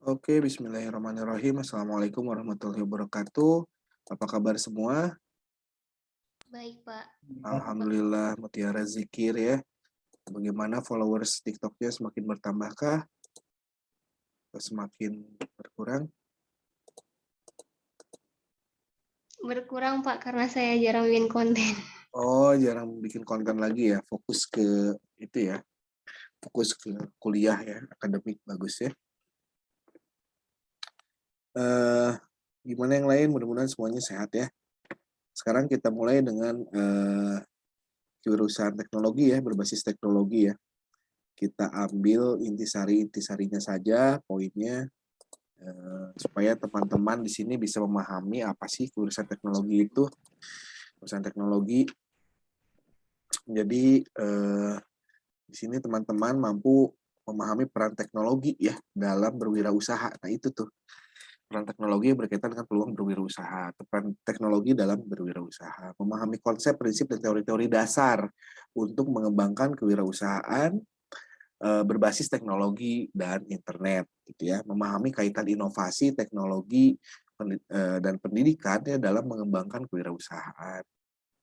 Oke, bismillahirrahmanirrahim. Assalamualaikum warahmatullahi wabarakatuh. Apa kabar semua? Baik, Pak. Alhamdulillah, mutiara zikir ya. Bagaimana followers TikToknya semakin bertambahkah? Atau semakin berkurang? Berkurang, Pak, karena saya jarang bikin konten. Oh, jarang bikin konten lagi ya. Fokus ke itu ya. Fokus ke kuliah ya. Akademik bagus ya. Eh, Gimana yang lain? Mudah-mudahan semuanya sehat ya. Sekarang kita mulai dengan kewirausahaan teknologi ya, berbasis teknologi ya. Kita ambil intisarinya saja, poinnya, supaya teman-teman di sini bisa memahami apa sih urusan teknologi itu. Urusan teknologi, jadi di sini teman-teman mampu memahami peran teknologi ya dalam berwirausaha. Nah itu tuh, peran teknologi berkaitan dengan peluang berwirausaha, peran teknologi dalam berwirausaha, memahami konsep, prinsip, dan teori-teori dasar untuk mengembangkan kewirausahaan berbasis teknologi dan internet gitu ya, memahami kaitan inovasi, teknologi dan pendidikan ya dalam mengembangkan kewirausahaan.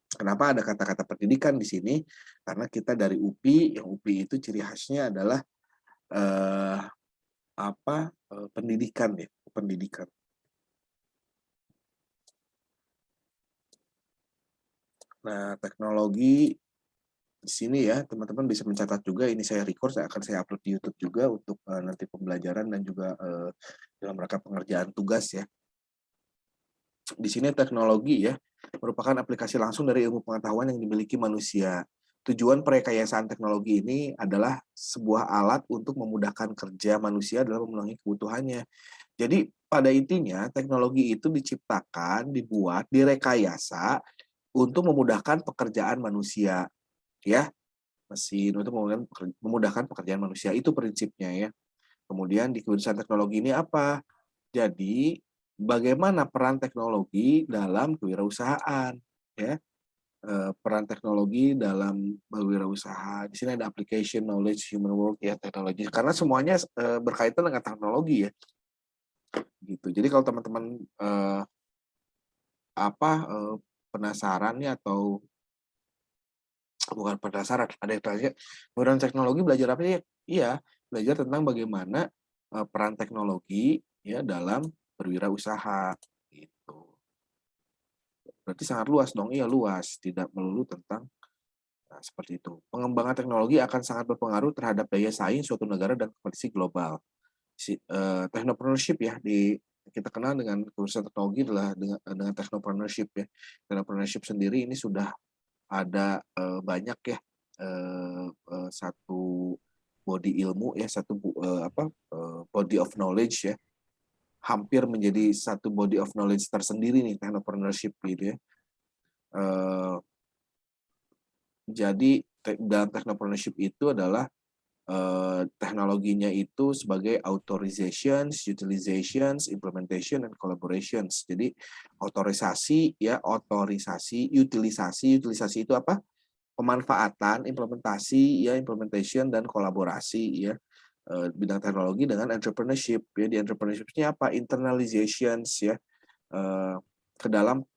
Kenapa ada kata-kata pendidikan di sini? Karena kita dari UPI, yang UPI itu ciri khasnya adalah eh, pendidikan ya, pendidikan. Nah, teknologi di sini ya, teman-teman bisa mencatat juga, ini saya record, saya upload di YouTube juga untuk nanti pembelajaran dan juga dalam rangka pengerjaan tugas ya. Di sini teknologi ya merupakan aplikasi langsung dari ilmu pengetahuan yang dimiliki manusia. Tujuan perekayasaan teknologi ini adalah sebuah alat untuk memudahkan kerja manusia dalam memenuhi kebutuhannya. Jadi pada intinya teknologi itu diciptakan, dibuat, direkayasa untuk memudahkan pekerjaan manusia, ya, mesin untuk memudahkan pekerjaan manusia, itu prinsipnya ya. Kemudian di kewirausahaan teknologi ini apa? Jadi, bagaimana peran teknologi dalam kewirausahaan, ya? Peran teknologi dalam berwirausaha. Di sini ada application, knowledge, human work, ya, teknologi. Karena semuanya berkaitan dengan teknologi ya, gitu. Jadi kalau teman-teman penasaran nih atau bukan penasaran, ada yang tanya, "Kewirausahaan teknologi belajar apa ya?" Iya, belajar tentang bagaimana peran teknologi ya dalam berwirausaha, gitu. Berarti sangat luas dong? Iya luas, tidak melulu tentang seperti itu. Pengembangan teknologi akan sangat berpengaruh terhadap daya saing suatu negara dan kompetisi global. Technopreneurship ya, kita kenal dengan kewirausahaan teknologi adalah dengan technopreneurship ya. Technopreneurship sendiri ini sudah ada banyak ya, satu body ilmu ya, body of knowledge ya, hampir menjadi satu body of knowledge tersendiri nih technopreneurship gitu ya. Jadi dalam technopreneurship itu adalah teknologinya itu sebagai authorizations, utilizations, implementation, dan collaborations. Jadi utilisasi itu apa? Pemanfaatan, implementasi, ya, implementation, dan kolaborasi, ya, bidang teknologi dengan entrepreneurship. Ya, di entrepreneurship-nya apa? Internalizations, ya, ke dalam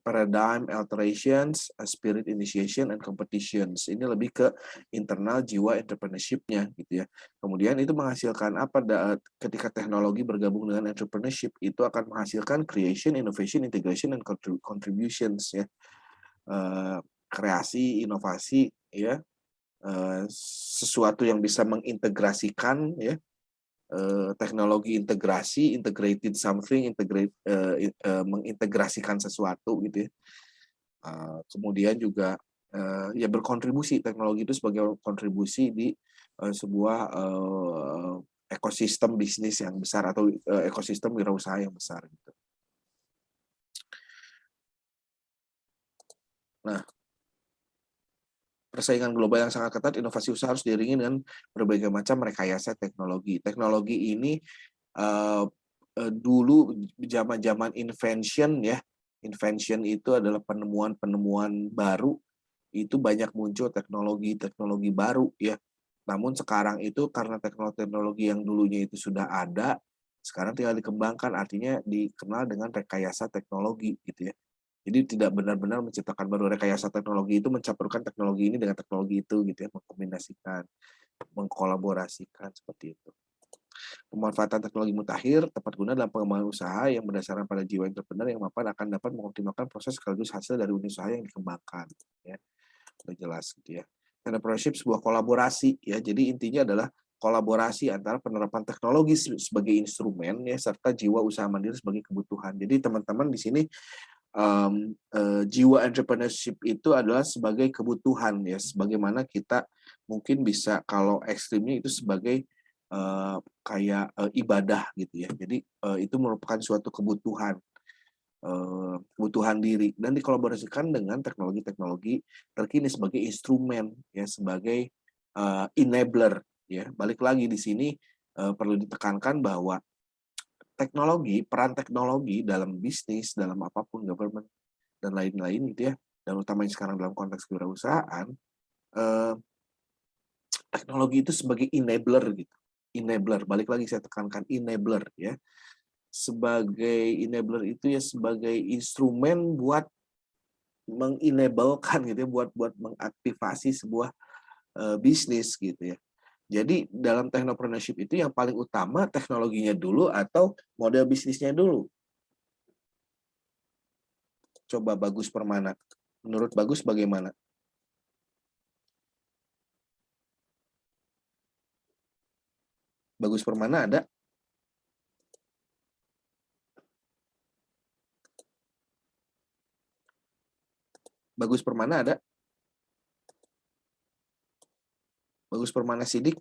paradigm alterations, spirit initiation, and competitions. Ini lebih ke internal jiwa entrepreneurship-nya gitu ya. Kemudian itu menghasilkan apa? Ketika teknologi bergabung dengan entrepreneurship, itu akan menghasilkan creation, innovation, integration, and contributions ya. Kreasi, inovasi ya, sesuatu yang bisa mengintegrasikan ya, teknologi integrasi, integrated something, mengintegrasikan sesuatu gitu ya. Kemudian juga ya berkontribusi, teknologi itu sebagai kontribusi di sebuah ekosistem bisnis yang besar atau ekosistem wirausaha yang besar gitu. Nah, persaingan global yang sangat ketat, inovasi usaha harus diiringi dengan berbagai macam rekayasa teknologi. Teknologi ini uh, dulu zaman-zaman invention ya, invention itu adalah penemuan-penemuan baru, itu banyak muncul teknologi-teknologi baru ya. Namun sekarang itu karena teknologi-teknologi yang dulunya itu sudah ada, Sekarang tinggal dikembangkan, artinya dikenal dengan rekayasa teknologi gitu ya. Jadi tidak benar-benar menciptakan baru, rekayasa teknologi itu mencampurkan teknologi ini dengan teknologi itu gitu ya, mengkombinasikan, mengkolaborasikan seperti itu. Pemanfaatan teknologi mutakhir tepat guna dalam pengembangan usaha yang berdasarkan pada jiwa entrepreneur yang mapan akan dapat mengoptimalkan proses sekaligus hasil dari unit usaha yang dikembangkan ya. Udah jelas gitu ya. Entrepreneurship sebuah kolaborasi ya. Jadi intinya adalah kolaborasi antara penerapan teknologi sebagai instrumen ya serta jiwa usaha mandiri sebagai kebutuhan. Jadi teman-teman di sini jiwa entrepreneurship itu adalah sebagai kebutuhan ya, sebagaimana kita mungkin bisa kalau ekstrimnya itu sebagai kayak ibadah gitu ya. Jadi itu merupakan suatu kebutuhan, kebutuhan diri dan dikolaborasikan dengan teknologi-teknologi terkini sebagai instrumen ya, sebagai enabler ya. Balik lagi di sini perlu ditekankan bahwa peran teknologi dalam bisnis, dalam apapun, government, dan lain-lain gitu ya, dan utamanya sekarang dalam konteks kewirausahaan, eee, teknologi itu sebagai enabler gitu. Enabler, balik lagi saya tekankan enabler ya. Sebagai enabler itu ya sebagai instrumen buat meng-enable-kan gitu ya, buat mengaktifasi sebuah, bisnis gitu ya. Jadi dalam technopreneurship itu yang paling utama teknologinya dulu atau model bisnisnya dulu? Coba Bagus Permana. Menurut Bagus bagaimana? Bagus Permana ada? Bagus Permana ada? Bagus Permana Sidik?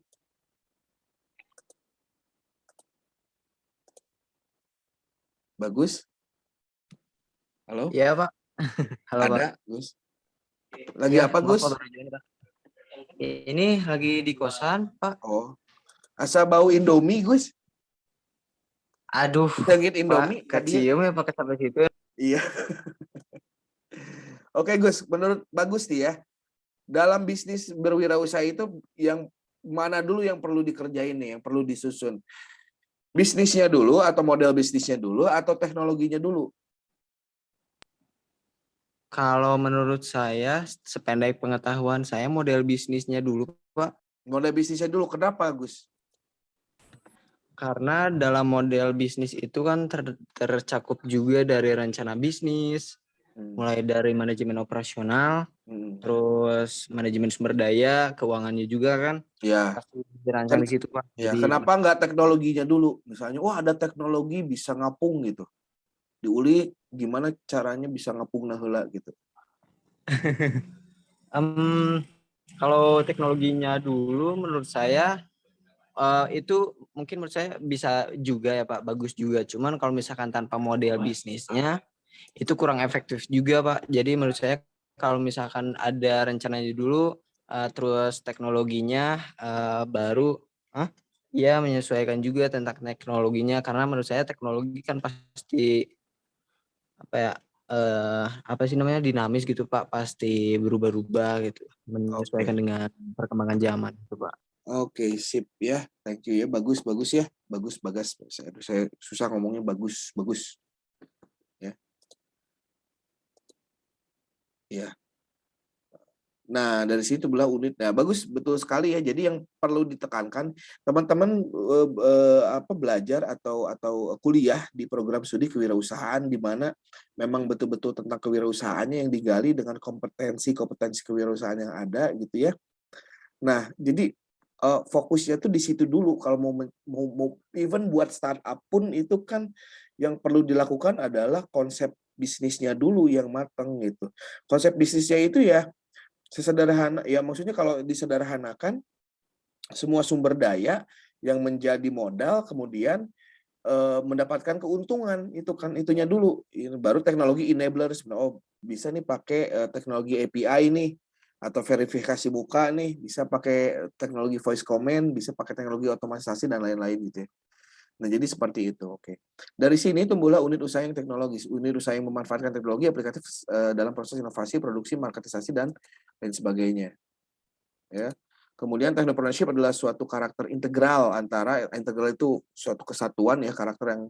Bagus? Halo? Iya, Pak. Halo, Pak. Ada, Gus? Lagi Iya, apa, maaf Pak Gus? baru join, Pak. Ini lagi di kosan, Pak. Oh, asa bau Indomie, Gus? Aduh, Ngegit Pak, Indomie tadinya? kecium ya pakai sampai situ. Iya. Oke, Gus, menurut Bagus nih ya, dalam bisnis berwirausaha itu yang mana dulu yang perlu dikerjain nih, yang perlu disusun? Bisnisnya dulu atau model bisnisnya dulu atau teknologinya dulu? Kalau menurut saya, sependek pengetahuan saya model bisnisnya dulu, Pak. Model bisnisnya dulu, kenapa, Gus? Karena dalam model bisnis itu kan tercakup juga dari rencana bisnis, mulai dari manajemen operasional, terus manajemen sumber daya, keuangannya juga kan. Ya. Pasti dirancang di situ, Pak. Ya, Jadi, kenapa nggak teknologinya dulu? Misalnya, wah ada teknologi bisa ngapung gitu. Diulik gimana caranya bisa ngapung nah heula gitu. kalau teknologinya dulu menurut saya itu mungkin menurut saya bisa juga ya Pak, bagus juga. Cuman kalau misalkan tanpa model bisnisnya itu kurang efektif juga Pak. Jadi menurut saya kalau misalkan ada rencananya dulu terus teknologinya baru ya menyesuaikan juga tentang teknologinya, karena menurut saya teknologi kan pasti apa ya apa sih namanya, dinamis gitu Pak, pasti berubah-ubah gitu, menyesuaikan dengan perkembangan zaman gitu Pak. Oke, sip ya. Thank you ya. Bagus ya. Bagus Bagas. Saya susah ngomongnya bagus. Ya. Ya. Nah, dari situ belah unit. Nah, bagus betul sekali ya. Jadi yang perlu ditekankan teman-teman belajar atau kuliah di program studi kewirausahaan di mana memang betul-betul tentang kewirausahaannya yang digali dengan kompetensi kewirausahaan yang ada gitu ya. Nah, jadi fokusnya tuh di situ dulu. Kalau mau even buat startup pun itu kan yang perlu dilakukan adalah konsep bisnisnya dulu yang matang gitu. Konsep bisnisnya itu ya sesederhana ya, maksudnya kalau disederhanakan semua sumber daya yang menjadi modal kemudian mendapatkan keuntungan itu kan itunya dulu. Baru teknologi enabler sebenarnya, oh bisa nih pakai teknologi API nih atau verifikasi muka nih, bisa pakai teknologi voice comment, bisa pakai teknologi otomatisasi dan lain-lain gitu ya. Nah, jadi seperti itu. Oke. Dari sini tumbuhlah unit usaha yang teknologis, unit usaha yang memanfaatkan teknologi aplikatif dalam proses inovasi, produksi, marketisasi dan lain sebagainya. Ya. Kemudian technopreneurship adalah suatu karakter integral integral itu suatu kesatuan ya, karakter yang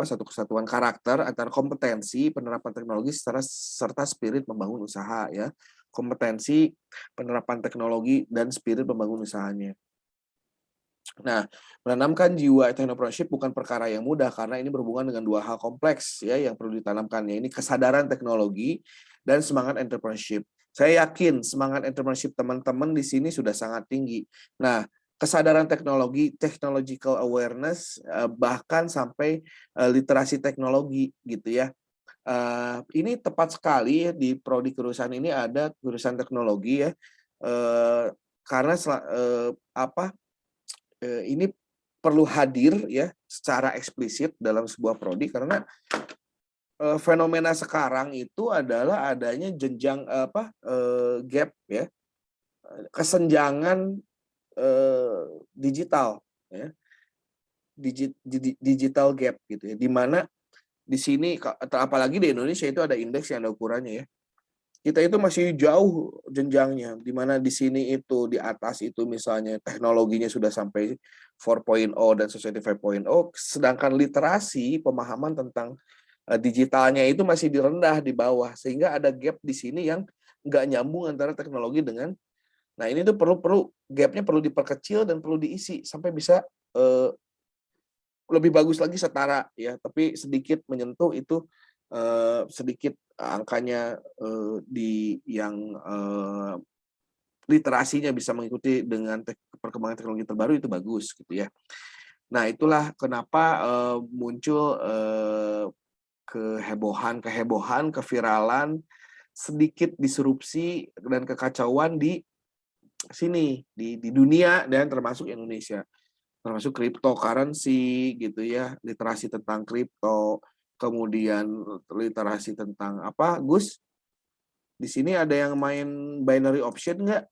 satu kesatuan karakter antara kompetensi penerapan teknologi serta spirit membangun usaha ya. Kompetensi penerapan teknologi dan spirit membangun usahanya. Nah, menanamkan jiwa technopreneurship bukan perkara yang mudah karena ini berhubungan dengan dua hal kompleks ya yang perlu ditanamkan, ya ini kesadaran teknologi dan semangat entrepreneurship. Saya yakin semangat entrepreneurship teman-teman di sini sudah sangat tinggi. Nah, kesadaran teknologi, technological awareness, bahkan sampai literasi teknologi gitu ya. Ini tepat sekali ya, di prodi jurusan ini ada jurusan teknologi ya, karena ini perlu hadir ya secara eksplisit dalam sebuah prodi karena fenomena sekarang itu adalah adanya jenjang gap ya, kesenjangan digital ya, digital gap gitu ya, di mana di sini apalagi di Indonesia itu ada indeks yang ada ukurannya ya. Kita itu masih jauh jenjangnya, di mana di sini itu di atas itu misalnya teknologinya sudah sampai 4.0 dan Society 5.0, sedangkan literasi pemahaman tentang digitalnya itu masih rendah di bawah, sehingga ada gap di sini yang nggak nyambung antara teknologi dengan, nah ini tuh perlu gapnya perlu diperkecil dan perlu diisi sampai bisa lebih bagus lagi setara ya, tapi sedikit menyentuh itu sedikit angkanya di yang literasinya bisa mengikuti dengan perkembangan teknologi terbaru itu bagus gitu ya. Nah itulah kenapa muncul kehebohan, keviralan, sedikit disrupsi dan kekacauan di sini di dunia dan termasuk Indonesia, termasuk cryptocurrency gitu ya, literasi tentang kripto, kemudian literasi tentang apa, Gus? Di sini ada yang main binary option nggak?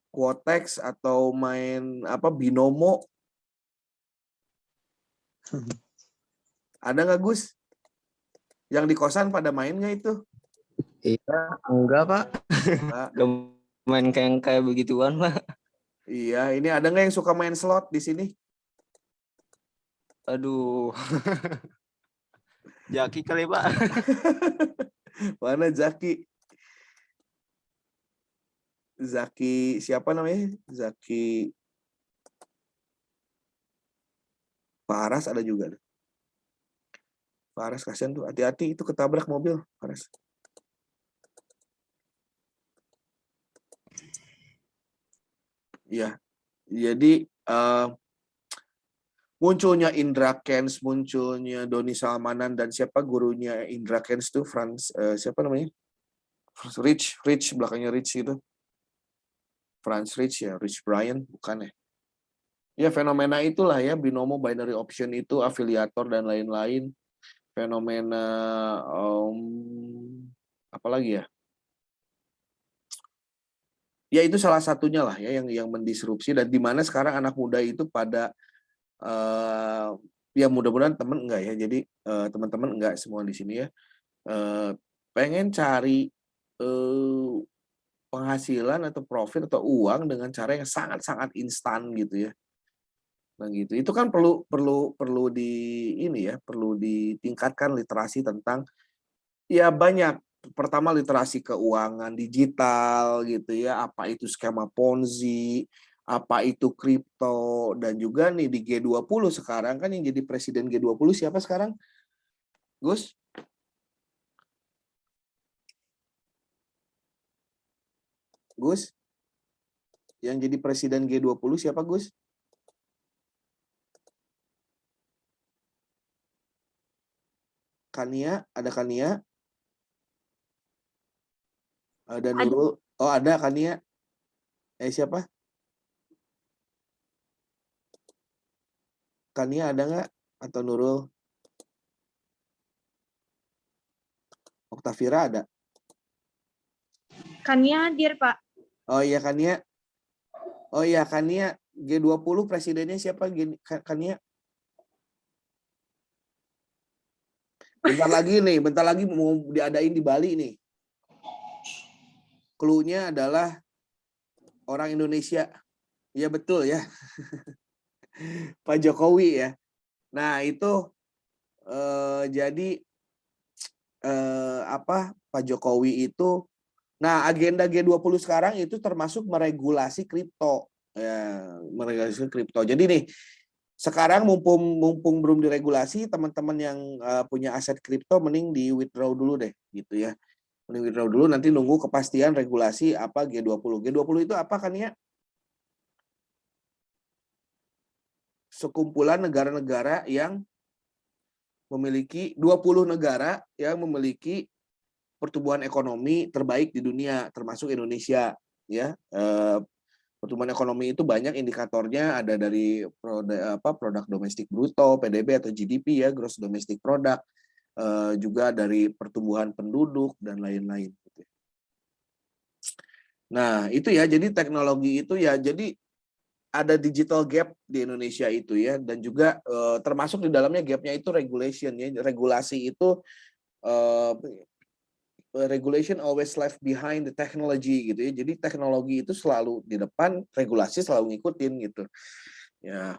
Quotex atau main apa binomo? Ada nggak, Gus? Yang di kosan pada main nggak itu? Iya, enggak Pak. Gak main kayak begituan Pak. Iya, ini ada nggak yang suka main slot di sini? Aduh. Jaki kali Pak. Mana Zaki? Zaki siapa namanya? Zaki Faras ada juga. Faras kasihan tuh, hati-hati itu ketabrak mobil Faras. Ya, jadi munculnya Indra Kents, munculnya Doni Salmanan dan siapa gurunya Indra Kents tuh siapa namanya? Rich belakangnya Rich gitu. Franz Rich ya, Rich Brian bukan ya? Ya fenomena itulah ya, binomo binary option itu, afiliator dan lain-lain. Fenomena apalagi ya? Ya itu salah satunya lah ya yang mendisrupsi, dan di mana sekarang anak muda itu pada ya mudah-mudahan teman enggak ya. Jadi teman-teman enggak semua di sini ya. Pengen cari penghasilan atau profit atau uang dengan cara yang sangat-sangat instan gitu ya. Nah gitu. Itu kan perlu perlu ditingkatkan literasi tentang ya banyak. Pertama literasi keuangan digital gitu ya, apa itu skema Ponzi, apa itu kripto, dan juga nih di G20 sekarang kan yang jadi presiden G20 siapa sekarang? Gus? Gus? Yang jadi presiden G20 siapa, Gus? Kania, ada Kania? Ada Nurul. Oh, ada Kania. Siapa? Kania ada nggak? Atau Nurul? Oktavira ada? Kania hadir, Pak. Oh iya Kania. Oh iya Kania. G20 presidennya siapa? Kania? Bentar lagi mau diadain di Bali nih. Clue-nya adalah orang Indonesia. Ya betul ya. Pak Jokowi ya. Nah, itu jadi Pak Jokowi itu, nah agenda G20 sekarang itu termasuk meregulasi kripto. Ya, meregulasi kripto. Jadi nih, sekarang mumpung belum diregulasi, teman-teman yang punya aset kripto mending di withdraw dulu deh gitu ya. Mending withdraw dulu, nanti nunggu kepastian regulasi apa G20. G20 itu apa kan ya? Sekumpulan negara-negara yang memiliki 20 negara yang memiliki pertumbuhan ekonomi terbaik di dunia, termasuk Indonesia ya. Pertumbuhan ekonomi itu banyak indikatornya, ada dari produk domestik bruto, PDB atau GDP ya, gross domestic product, juga dari pertumbuhan penduduk dan lain-lain. Nah, itu ya, jadi teknologi itu ya, jadi ada digital gap di Indonesia itu ya, dan juga termasuk di dalamnya gapnya itu regulation ya, regulasi itu regulation always left behind the technology gitu ya. Jadi teknologi itu selalu di depan, regulasi selalu ngikutin gitu. Ya,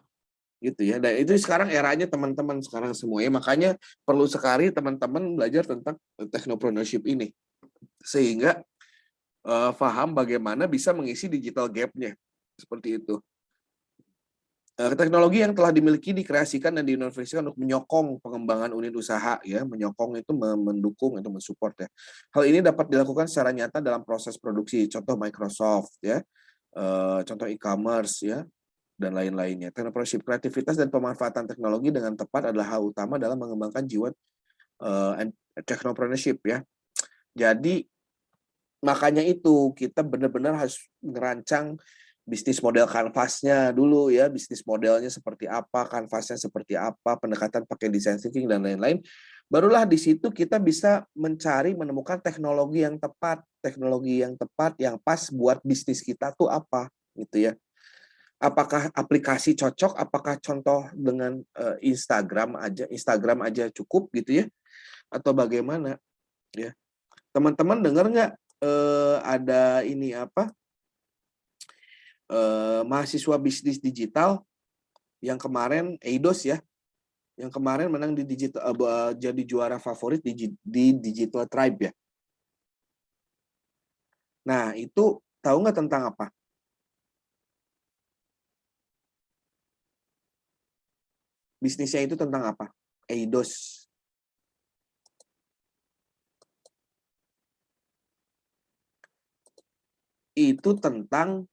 gitu ya. Dan itu sekarang eranya teman-teman sekarang semuanya. Makanya perlu sekali teman-teman belajar tentang technopreneurship ini. Sehingga paham bagaimana bisa mengisi digital gap-nya. Seperti itu. Teknologi yang telah dimiliki dikreasikan dan diinovasikan untuk menyokong pengembangan unit usaha ya, menyokong itu mendukung atau mensupport ya. Hal ini dapat dilakukan secara nyata dalam proses produksi, contoh Microsoft ya, contoh e-commerce ya, dan lain-lainnya. Entrepreneurship, kreativitas dan pemanfaatan teknologi dengan tepat adalah hal utama dalam mengembangkan jiwa technopreneurship ya. Jadi makanya itu kita benar-benar harus merancang bisnis model kanvasnya dulu ya, bisnis modelnya seperti apa, kanvasnya seperti apa, pendekatan pakai design thinking dan lain-lain. Barulah di situ kita bisa menemukan teknologi yang tepat yang pas buat bisnis kita tuh apa gitu ya. Apakah aplikasi cocok, apakah contoh dengan Instagram aja cukup gitu ya, atau bagaimana ya. Teman-teman dengar nggak ada ini mahasiswa bisnis digital yang kemarin Eidos ya, yang kemarin menang di digital, jadi juara favorit di Digital Tribe ya. Nah, itu tahu nggak tentang apa? Bisnisnya itu tentang apa? Eidos. Itu tentang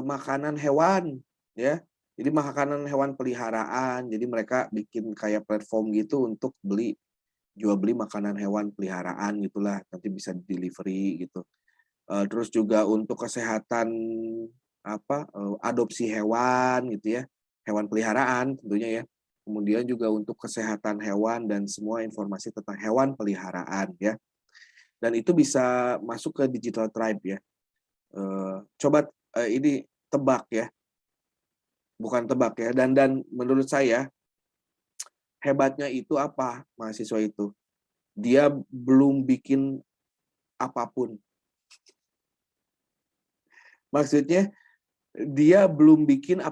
makanan hewan ya. Jadi makanan hewan peliharaan. Jadi mereka bikin kayak platform gitu untuk jual beli makanan hewan peliharaan gitulah. Nanti bisa delivery gitu. Terus juga untuk kesehatan adopsi hewan gitu ya. Hewan peliharaan tentunya ya. Kemudian juga untuk kesehatan hewan dan semua informasi tentang hewan peliharaan ya. Dan itu bisa masuk ke Digital Tribe ya. Coba ini tebak ya, bukan tebak ya, dan menurut saya hebatnya itu apa mahasiswa itu, dia belum bikin apapun, maksudnya dia belum bikin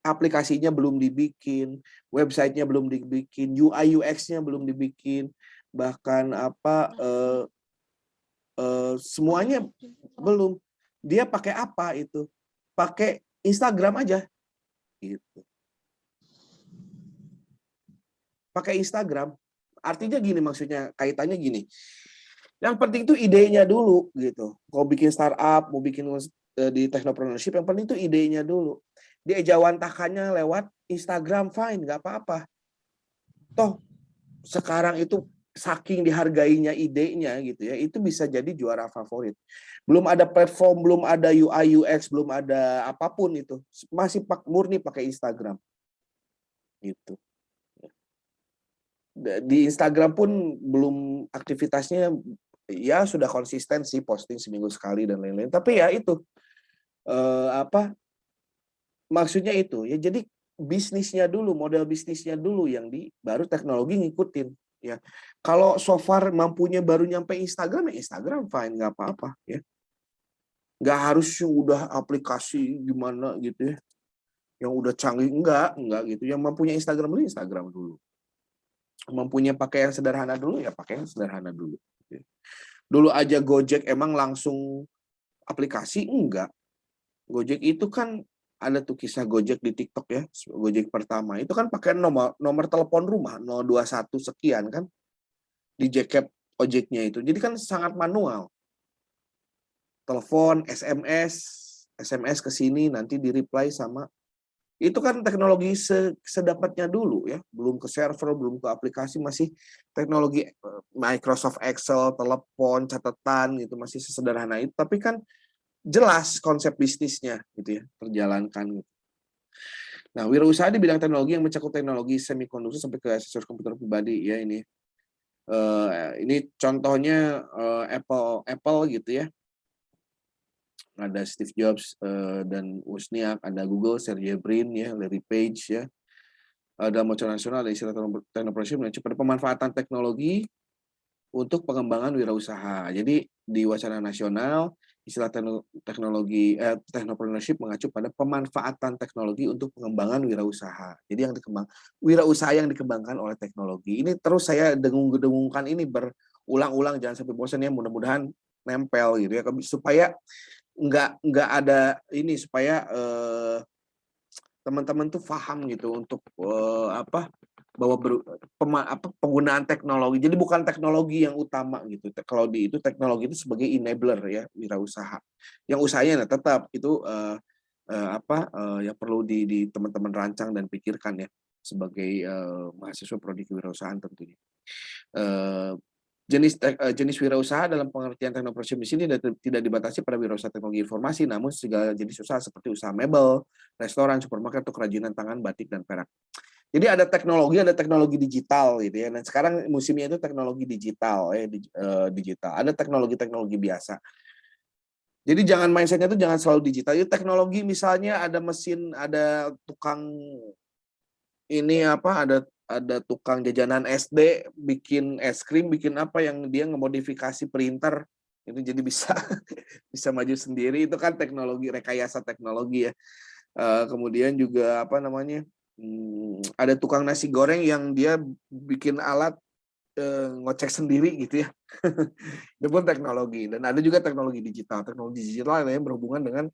aplikasinya belum dibikin, websitenya belum dibikin, UI UX-nya belum dibikin, bahkan semuanya belum. Dia pakai apa itu? Pakai Instagram aja gitu. Pakai Instagram. Artinya gini, maksudnya kaitannya gini. Yang penting tuh idenya dulu gitu. Mau bikin startup, mau bikin di technopreneurship, yang penting tuh idenya dulu. Diejawantahkannya lewat Instagram, fine, nggak apa-apa. Toh sekarang itu saking dihargainya idenya gitu ya, itu bisa jadi juara favorit. Belum ada platform, belum ada UI UX, belum ada apapun itu, masih murni pakai Instagram gitu. Di Instagram pun belum, aktivitasnya ya sudah konsisten sih, posting seminggu sekali dan lain-lain, tapi ya itu maksudnya itu ya, jadi bisnisnya dulu, model bisnisnya dulu yang baru teknologi ngikutin ya. Kalau so far mampunya baru nyampe Instagram ya Instagram fine, nggak apa-apa ya. Nggak harus yang udah aplikasi gimana gitu ya, yang udah canggih, enggak gitu. Yang mempunyai Instagram dulu, Instagram dulu. Mempunyai pakaian sederhana dulu, ya pakaian sederhana dulu. Gitu. Dulu aja Gojek emang langsung aplikasi, enggak. Gojek itu kan ada tuh kisah Gojek di TikTok ya, Gojek pertama. Itu kan pakai nomor telepon rumah 021 sekian kan, di Jacket ojeknya itu. Jadi kan sangat manual. Telepon, SMS ke sini nanti di-reply sama itu kan teknologi sedapatnya dulu ya, belum ke server, belum ke aplikasi, masih teknologi Microsoft Excel, telepon, catatan gitu, masih sesederhana itu. Tapi kan jelas konsep bisnisnya gitu ya, terjalankan gitu. Nah, wirausaha di bidang teknologi yang mencakup teknologi semikonduktor sampai ke aksesoris komputer pribadi ya ini. Ini contohnya Apple gitu ya. Ada Steve Jobs dan Wozniak, ada Google, Sergey Brin ya, Larry Page ya. Dalam wacana nasional ada istilah teknopreneurship mengacu pada pemanfaatan teknologi untuk pengembangan wirausaha. Jadi di wacana nasional istilah technopreneurship mengacu pada pemanfaatan teknologi untuk pengembangan wirausaha. Jadi yang wirausaha yang dikembangkan oleh teknologi. Ini terus saya dengung-dengungkan ini berulang-ulang, jangan sampai bosan ya, mudah-mudahan nempel gitu ya, supaya nggak ada ini, supaya teman-teman tuh paham gitu untuk bahwa penggunaan teknologi. Jadi bukan teknologi yang utama gitu. Kalau itu teknologi itu sebagai enabler ya wirausaha. Yang usahanya tetap itu yang perlu di teman-teman rancang dan pikirkan ya sebagai mahasiswa prodi kewirausahaan tentunya. Jenis wirausaha dalam pengertian teknopreneurship di sini tidak dibatasi pada wirausaha teknologi informasi, namun segala jenis usaha seperti usaha mebel, restoran, supermarket, atau kerajinan tangan, batik, dan perak. Jadi ada teknologi digital gitu ya. Dan sekarang musimnya itu teknologi digital digital. Ada teknologi biasa. Jadi jangan mindsetnya itu jangan selalu digital. Itu teknologi misalnya ada mesin, ada tukang ini ada tukang jajanan SD bikin es krim, bikin apa yang dia ngemodifikasi printer itu jadi bisa bisa maju sendiri. Itu kan teknologi, rekayasa teknologi ya. Kemudian juga ada tukang nasi goreng yang dia bikin alat ngocek sendiri gitu ya. Itu pun teknologi. Dan ada juga teknologi digital. Teknologi digital yang berhubungan dengan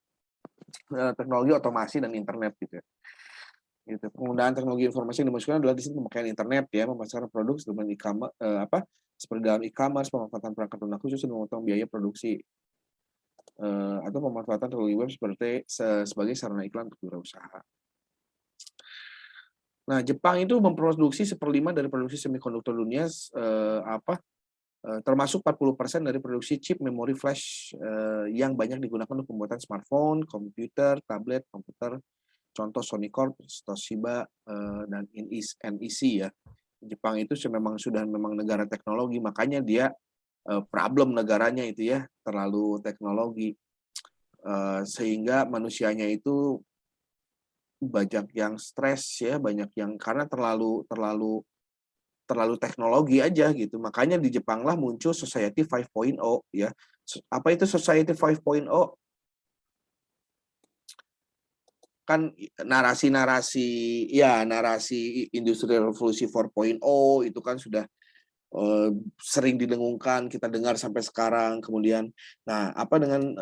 teknologi otomasi dan internet gitu ya. Gitu. Penggunaan teknologi informasi yang dimaksudkan adalah di sini pemakaian internet ya, memasarkan produk dengan e-commerce seperti dalam e-commerce, pemanfaatan perangkat lunak khusus dan memotong biaya produksi atau pemanfaatan teknologi web sebagai sarana iklan untuk wirausaha. Nah, Jepang itu memproduksi 1/5 dari produksi semikonduktor dunia, termasuk 40% dari produksi chip memori flash yang banyak digunakan untuk pembuatan smartphone, komputer, tablet, komputer. Contoh Sony Corp, Toshiba, dan NEC ya. Jepang itu memang negara teknologi, makanya dia problem negaranya itu ya, terlalu teknologi. Sehingga manusianya itu banyak yang stres ya, banyak yang karena terlalu teknologi aja gitu. Makanya di Jepang lah muncul Society 5.0 ya. Apa itu Society 5.0? Kan narasi industri revolusi 4.0 itu kan sudah sering didengungkan, kita dengar sampai sekarang. Kemudian, nah apa dengan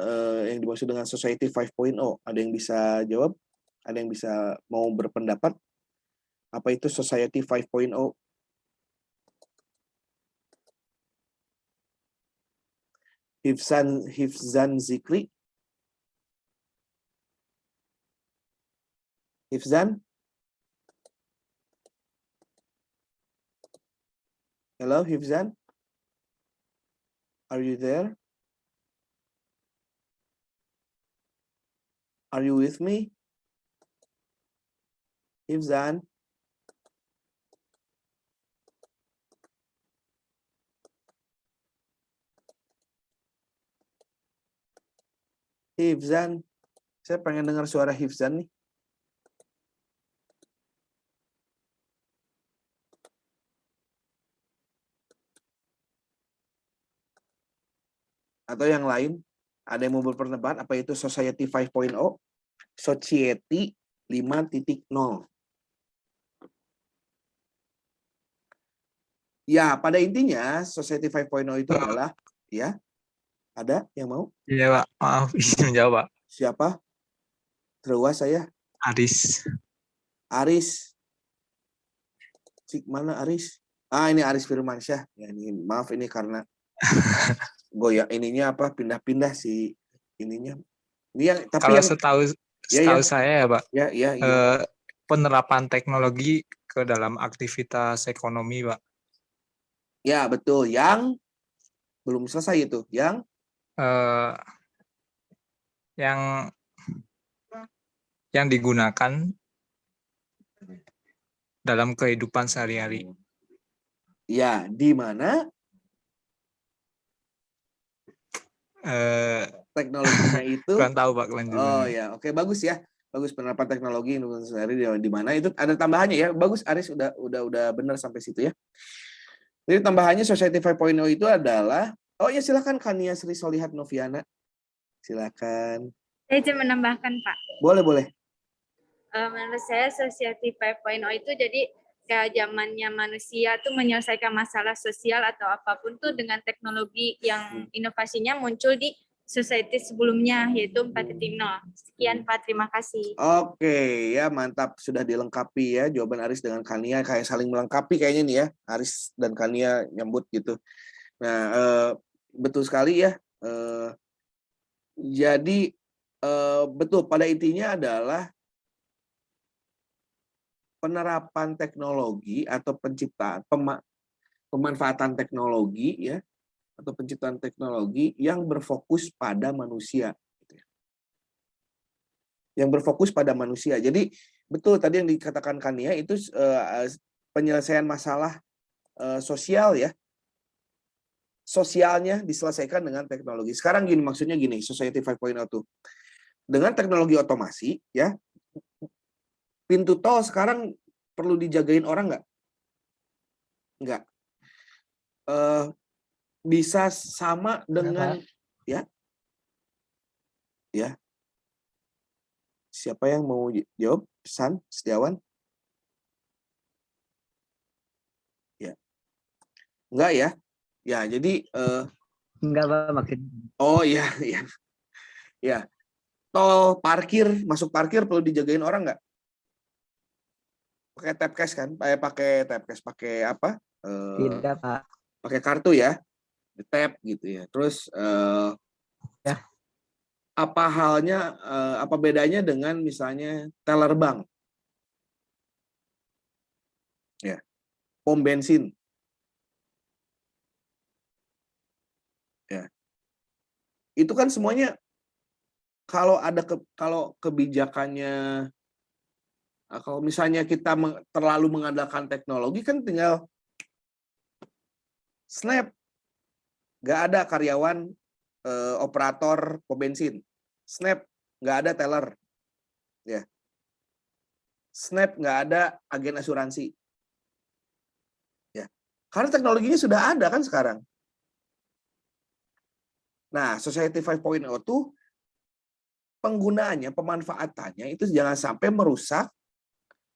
yang dimaksud dengan Society 5.0? Ada yang bisa jawab? Ada yang bisa mau berpendapat? Apa itu Society 5.0? Hifzan Zikri? Hifzan? Hello, Hifzan? Are you there? Are you with me? Hifzan? Hifzan? Saya pengen dengar suara Hifzan nih. Atau yang lain? Ada yang mau berpendapat apa itu Society 5.0? Society 5.0. Ya, pada intinya Society 5.0 itu adalah, ya, ada yang mau? Iya, Pak. Maaf, izin menjawab, Pak. Siapa? Terus saya. Aris. Aris. Mana Aris? Ini Aris Firmansyah. Ya, ini maaf ini karena goyak ininya apa pindah-pindah si ininya. Ini yang tapi Kalau yang setahu ya. saya ya, Pak, Ya. penerapan teknologi ke dalam aktivitas ekonomi, Pak. Ya, betul. Yang belum selesai itu. Yang yang digunakan dalam kehidupan sehari-hari. Ya, di mana teknologinya itu Kurang tahu, Pak, kelanjutannya. Oh ya, oke, bagus ya. Bagus penerapan teknologi sehari di mana itu ada tambahannya ya. Bagus Aris udah benar sampai situ ya. Jadi tambahannya Society 5.0 itu adalah ya silakan Kania Sri Solihat Noviana. Silakan. Saya cuma menambahkan, Pak. Boleh. Menurut saya Society 5.0 itu jadi kayak zamannya manusia tuh menyelesaikan masalah sosial atau apapun tuh dengan teknologi yang inovasinya muncul di society sebelumnya, yaitu 4.0. Sekian, Pak. Terima kasih. Oke, ya mantap. Sudah dilengkapi ya jawaban Aris dengan Kania. Kayak saling melengkapi kayaknya nih ya. Aris dan Kania nyambut gitu. Nah, betul sekali ya. Jadi, betul. Pada intinya adalah penerapan teknologi atau pemanfaatan teknologi ya, atau penciptaan teknologi yang berfokus pada manusia. Yang berfokus pada manusia. Jadi betul tadi yang dikatakan Kania itu penyelesaian masalah sosial ya. Sosialnya diselesaikan dengan teknologi. Sekarang gini, maksudnya gini, Society 5.0 tuh. Dengan teknologi otomasi ya, pintu tol sekarang perlu dijagain orang nggak? Nggak. Bisa sama dengan ya. Siapa yang mau jawab? San Setiawan? Ya. Enggak ya? Ya, jadi Enggak, Pak, makin. Oh iya. Ya. Tol parkir, masuk parkir perlu dijagain orang nggak? Pakai tap cash kan? Pakai tap cash, pakai apa? Tidak, Pak. Pakai kartu ya, di tap gitu ya. Terus Ya. apa bedanya dengan misalnya teller bank? Ya, pom bensin. Ya, itu kan semuanya kalau kebijakannya. Kalau misalnya kita terlalu mengandalkan teknologi kan tinggal snap. Nggak ada karyawan operator pom bensin. Snap, nggak ada teller. Ya. Snap, nggak ada agen asuransi. Ya. Karena teknologinya sudah ada kan sekarang. Nah, Society 5.0 tuh penggunaannya, pemanfaatannya itu jangan sampai merusak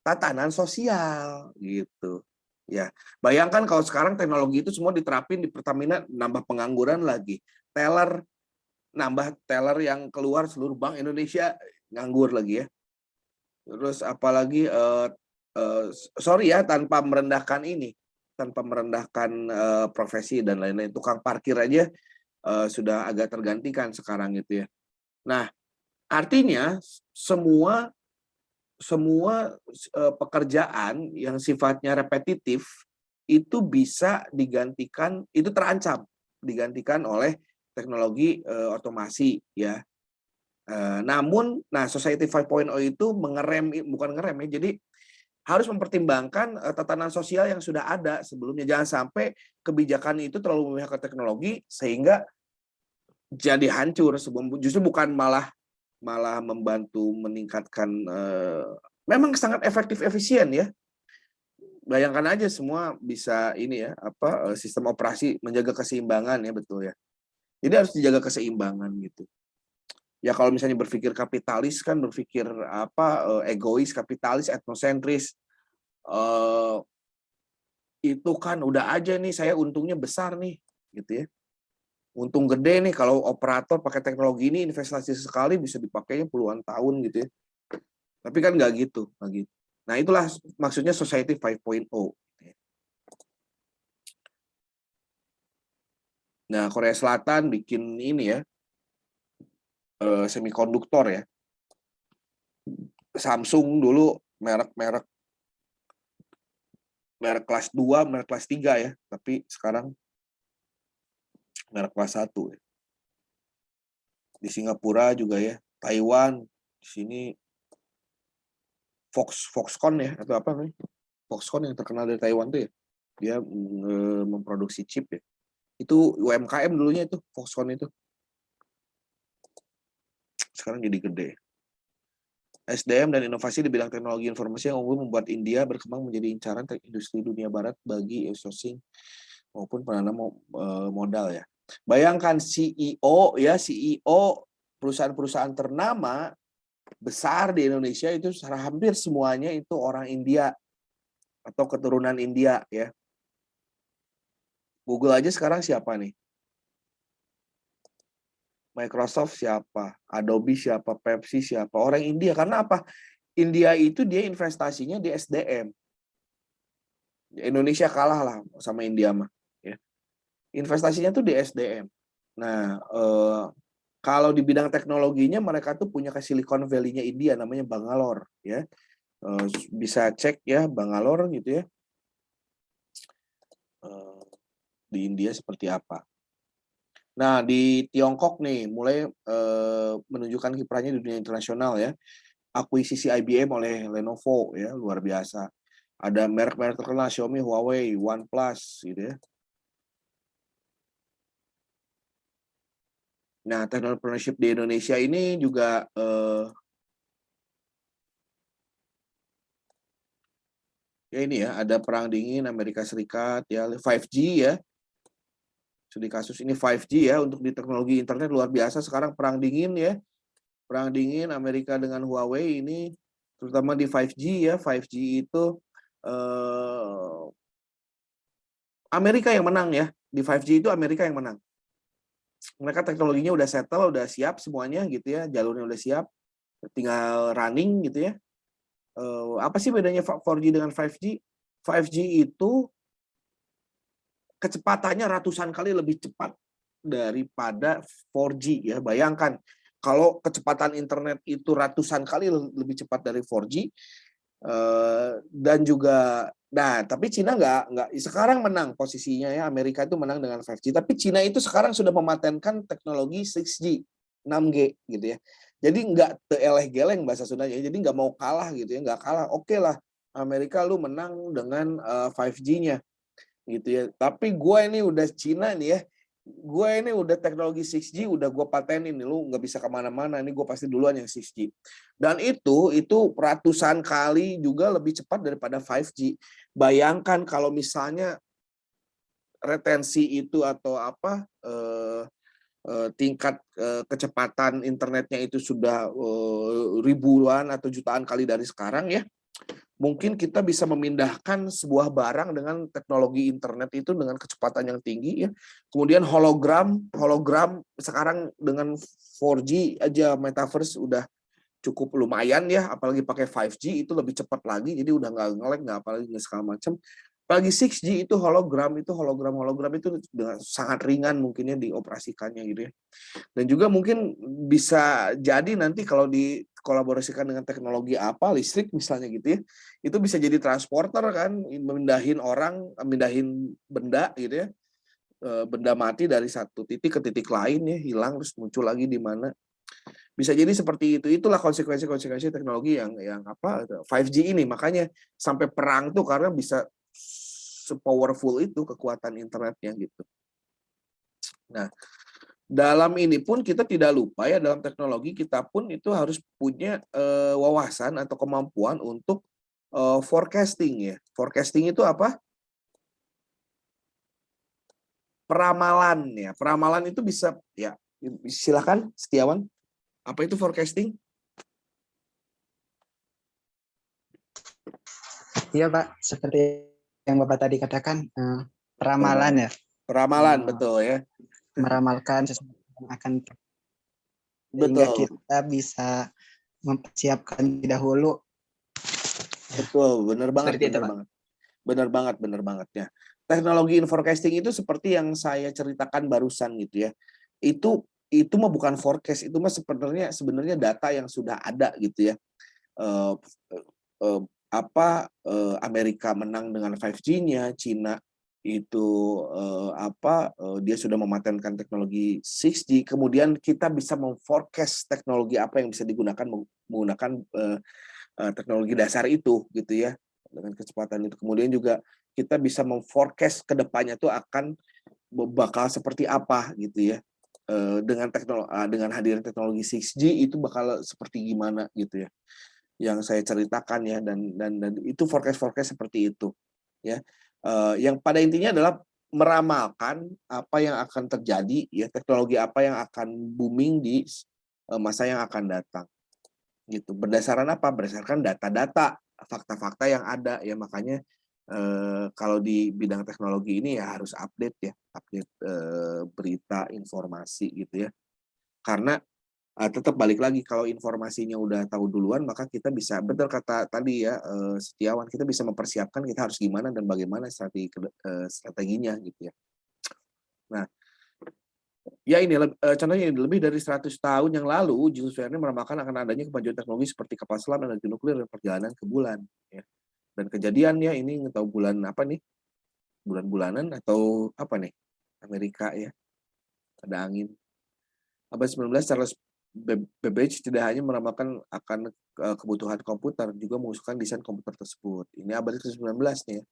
tatanan sosial gitu. Ya, bayangkan kalau sekarang teknologi itu semua diterapin di Pertamina, nambah pengangguran lagi. Nambah teller yang keluar seluruh bank Indonesia nganggur lagi ya. Terus apalagi sorry ya, tanpa merendahkan profesi dan lain-lain, tukang parkir aja sudah agak tergantikan sekarang gitu ya. Nah, artinya semua pekerjaan yang sifatnya repetitif itu bisa digantikan, itu terancam digantikan oleh teknologi otomasi ya. Namun, Society 5.0 itu bukan ngerem ya, jadi harus mempertimbangkan tatanan sosial yang sudah ada sebelumnya. Jangan sampai kebijakan itu terlalu memihak ke teknologi sehingga jadi hancur. Justru bukan malah membantu meningkatkan, memang sangat efektif efisien ya. Bayangkan aja semua bisa ini ya, sistem operasi menjaga keseimbangan ya, betul ya. Jadi harus dijaga keseimbangan gitu. Ya kalau misalnya berpikir kapitalis kan berpikir egois, kapitalis, etnosentris. Itu kan udah aja nih saya untungnya besar nih gitu ya. Untung gede nih kalau operator pakai teknologi ini investasi sekali bisa dipakainya puluhan tahun gitu ya. Tapi kan nggak gitu, nggak gitu. Nah, itulah maksudnya Society 5.0. Nah, Korea Selatan bikin ini ya, semikonduktor ya. Samsung dulu merek kelas 2, merek kelas 3 ya, tapi sekarang merek kelas 1 ya. Di Singapura juga ya, Taiwan, di sini Foxconn ya, atau apa namanya? Foxconn yang terkenal dari Taiwan tuh ya. Dia memproduksi chip ya. Itu UMKM dulunya itu, Foxconn itu. Sekarang jadi gede. SDM dan inovasi di bidang teknologi informasi yang unggul membuat India berkembang menjadi incaran industri dunia barat bagi outsourcing maupun penanam modal ya. Bayangkan CEO perusahaan-perusahaan ternama besar di Indonesia itu hampir semuanya itu orang India atau keturunan India ya. Google aja sekarang siapa nih? Microsoft siapa? Adobe siapa? Pepsi siapa? Orang India. Karena apa? India itu dia investasinya di SDM. Indonesia kalah lah sama India mah. Ya. Investasinya tuh di SDM. Nah, kalau di bidang teknologinya mereka tuh punya ke Silicon Valley-nya India namanya Bangalore. Ya. Bisa cek ya Bangalore gitu ya. Di India seperti apa. Nah, di Tiongkok nih mulai menunjukkan kiprahnya di dunia internasional ya. Akuisisi IBM oleh Lenovo ya, luar biasa. Ada merek-merek terkenal Xiaomi, Huawei, OnePlus gitu ya. Nah, entrepreneurship di Indonesia ini juga ya ini ya, ada perang dingin Amerika Serikat ya, 5G ya. Di kasus ini 5G ya, untuk di teknologi internet luar biasa sekarang perang dingin ya. Perang dingin Amerika dengan Huawei ini terutama di 5G ya. 5G itu Amerika yang menang ya. Di 5G itu Amerika yang menang. Mereka teknologinya udah settle, udah siap semuanya gitu ya. Jalurnya udah siap. Tinggal running gitu ya. Apa sih bedanya 4G dengan 5G? 5G itu kecepatannya ratusan kali lebih cepat daripada 4G ya. Bayangkan kalau kecepatan internet itu ratusan kali lebih cepat dari 4G, dan juga tapi Cina nggak sekarang menang posisinya ya. Amerika itu menang dengan 5G, tapi Cina itu sekarang sudah mematenkan teknologi 6G 6G gitu ya. Jadi nggak teeleh-geleng bahasa Sundanya, jadi nggak mau kalah gitu ya, nggak kalah. Oke lah, Amerika lu menang dengan 5G-nya gitu ya. Tapi gue ini udah Cina nih ya, gue ini udah teknologi 6G udah gue patenin nih, lu nggak bisa kemana-mana, ini gue pasti duluan yang 6G. Dan itu ratusan kali juga lebih cepat daripada 5G. Bayangkan kalau misalnya retensi itu atau tingkat kecepatan internetnya itu sudah ribuan atau jutaan kali dari sekarang ya, mungkin kita bisa memindahkan sebuah barang dengan teknologi internet itu dengan kecepatan yang tinggi ya. Kemudian hologram sekarang dengan 4G aja metaverse udah cukup lumayan ya, apalagi pakai 5G itu lebih cepat lagi, jadi udah nggak nge-lag, nggak apalagi segala macam. Apalagi 6G itu hologram itu dengan sangat ringan mungkinnya dioperasikannya gitu ya. Dan juga mungkin bisa jadi nanti kalau dikolaborasikan dengan teknologi listrik misalnya gitu ya, itu bisa jadi transporter kan, mindahin benda gitu ya, benda mati dari satu titik ke titik lain ya, hilang terus muncul lagi di mana. Bisa jadi seperti itu. Itulah konsekuensi teknologi yang 5G ini. Makanya sampai perang tuh karena bisa se-powerful itu kekuatan internetnya gitu. Nah, dalam ini pun kita tidak lupa ya, dalam teknologi kita pun itu harus punya wawasan atau kemampuan untuk forecasting ya. Forecasting itu apa? Peramalan ya. Peramalan itu bisa ya, silakan Setiawan. Apa itu forecasting? Iya Pak, seperti yang Bapak tadi katakan, peramalan ya, Peramalan, Eh, betul ya. meramalkan sesuatu yang akan sehingga Betul, kita bisa mempersiapkan dahulu. betul, benar banget, Seperti itu, benar Pak. banget. Benar banget ya. Teknologi forecasting itu seperti yang saya ceritakan barusan gitu ya. Itu mah bukan forecast, itu mah sebenarnya data yang sudah ada gitu ya. Eh, eh, Amerika menang dengan 5G-nya, Cina itu dia sudah mematenkan teknologi 6G, kemudian kita bisa memforecast teknologi apa yang bisa digunakan menggunakan teknologi dasar itu gitu ya, dengan kecepatan itu. Kemudian juga kita bisa memforecast ke depannya tuh akan bakal seperti apa gitu ya. Dengan hadirnya teknologi 6G itu bakal seperti gimana gitu ya, yang saya ceritakan ya, dan itu forecast seperti itu ya. Yang pada intinya adalah meramalkan apa yang akan terjadi ya, teknologi apa yang akan booming di masa yang akan datang gitu. Berdasarkan apa? Berdasarkan data-data, fakta-fakta yang ada ya. Makanya kalau di bidang teknologi ini ya harus update ya, update berita, informasi gitu ya. Karena tetap balik lagi, kalau informasinya udah tahu duluan, maka kita bisa, betul kata tadi ya Setiawan, kita bisa mempersiapkan kita harus gimana dan bagaimana strateginya gitu ya. Nah, ya ini contohnya ini, lebih dari 100 tahun yang lalu Jules Verne meramalkan akan adanya kemajuan teknologi seperti kapal selam, energi nuklir, dan perjalanan ke bulan ya. Dan kejadiannya ini tahu bulan apa nih? Bulan-bulanan atau apa nih? Amerika ya. Ada angin. Abad 19, Charles Babbage tidak hanya meramalkan akan kebutuhan komputer, juga mengusulkan desain komputer tersebut. Ini abad ke-19 nih ya,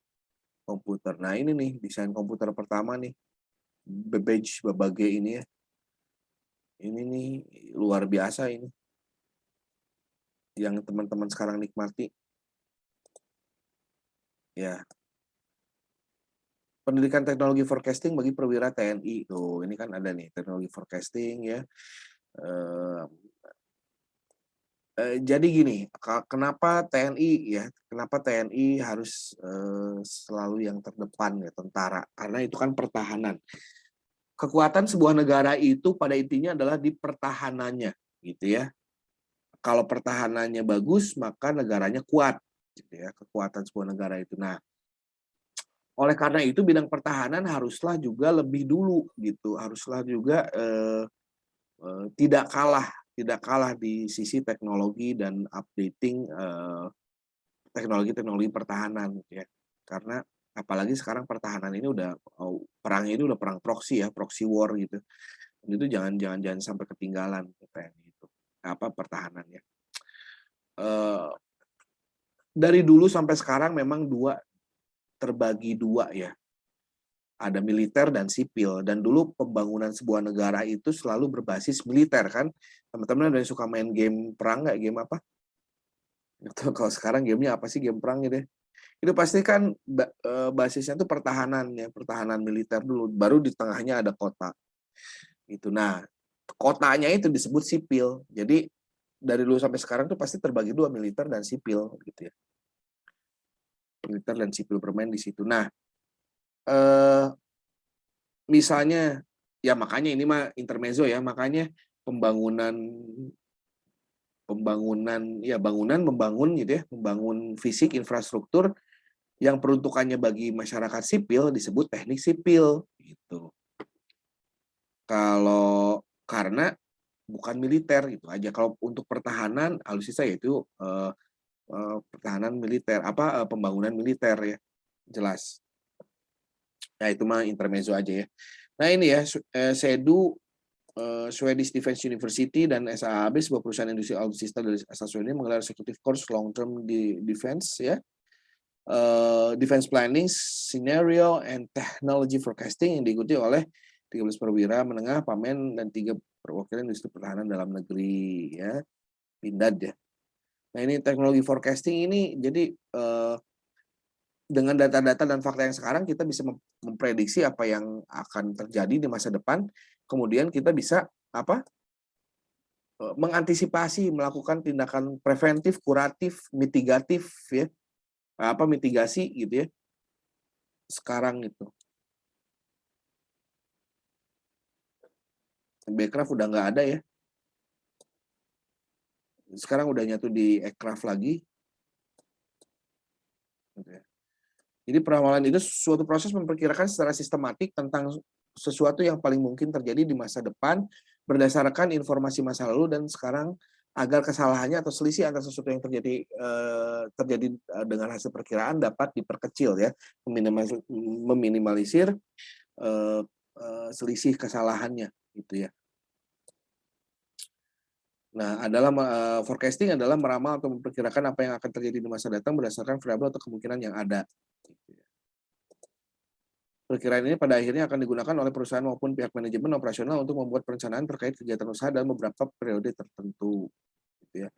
komputer. Nah ini nih, desain komputer pertama nih, Babbage ini ya. Ini nih, luar biasa ini. Yang teman-teman sekarang nikmati. Ya. Pendidikan teknologi forecasting bagi perwira TNI. Tuh, ini kan ada nih, teknologi forecasting ya. Jadi gini, kenapa TNI harus selalu yang terdepan ya, tentara? Karena itu kan pertahanan. Kekuatan sebuah negara itu pada intinya adalah di pertahanannya, gitu ya. Kalau pertahanannya bagus, maka negaranya kuat, gitu ya. Kekuatan sebuah negara itu. Nah, oleh karena itu bidang pertahanan haruslah juga lebih dulu, gitu. Haruslah juga tidak kalah di sisi teknologi dan updating teknologi pertahanan gitu ya. Karena apalagi sekarang pertahanan ini perangnya ini udah perang proxy ya, proxy war gitu. Dan itu jangan sampai ketinggalan TNI itu. Pertahanannya. Dari dulu sampai sekarang memang terbagi dua ya. Ada militer dan sipil, dan dulu pembangunan sebuah negara itu selalu berbasis militer kan. Teman-teman ada yang suka main game perang nggak? Game apa? Kalau sekarang gamenya apa sih, game perang gitu ya? Itu pasti kan basisnya tuh pertahanan ya, pertahanan militer dulu, baru di tengahnya ada kota. Itu. Nah, kotanya itu disebut sipil. Jadi dari dulu sampai sekarang tuh pasti terbagi dua, militer dan sipil gitu ya. Militer dan sipil bermain di situ. Nah, misalnya ya, makanya ini mah intermezzo ya, makanya membangun gitu ya, membangun fisik infrastruktur yang peruntukannya bagi masyarakat sipil disebut teknik sipil gitu. Karena bukan militer gitu aja. Kalau untuk pertahanan alutsista yaitu pertahanan militer, pembangunan militer ya, jelas. Ya itu mah intermezzo aja ya. Nah ini ya, SEDU, Swedish Defense University dan SAAB, sebuah perusahaan industri alutsista dari asal Swedia, menggelar executive course long term di defense ya. Defense planning, scenario, and technology forecasting yang diikuti oleh 13 perwira menengah, pamen, dan 3 perwakilan industri pertahanan dalam negeri ya, Pindad ya. Nah ini teknologi forecasting ini jadi dengan data-data dan fakta yang sekarang kita bisa memprediksi apa yang akan terjadi di masa depan, kemudian kita bisa mengantisipasi, melakukan tindakan preventif, kuratif, mitigatif ya, mitigasi gitu ya, sekarang itu. Backcraft udah nggak ada ya. Sekarang udah nyatu di Aircraft lagi. Gitu ya. Jadi peramalan itu suatu proses memperkirakan secara sistematik tentang sesuatu yang paling mungkin terjadi di masa depan berdasarkan informasi masa lalu dan sekarang agar kesalahannya atau selisih antara sesuatu yang terjadi dengan hasil perkiraan dapat diperkecil ya, meminimalisir selisih kesalahannya gitu ya. Nah, forecasting adalah meramal atau memperkirakan apa yang akan terjadi di masa datang berdasarkan variabel atau kemungkinan yang ada. Perkiraan ini pada akhirnya akan digunakan oleh perusahaan maupun pihak manajemen operasional untuk membuat perencanaan terkait kegiatan usaha dalam beberapa periode tertentu. Gitu ya.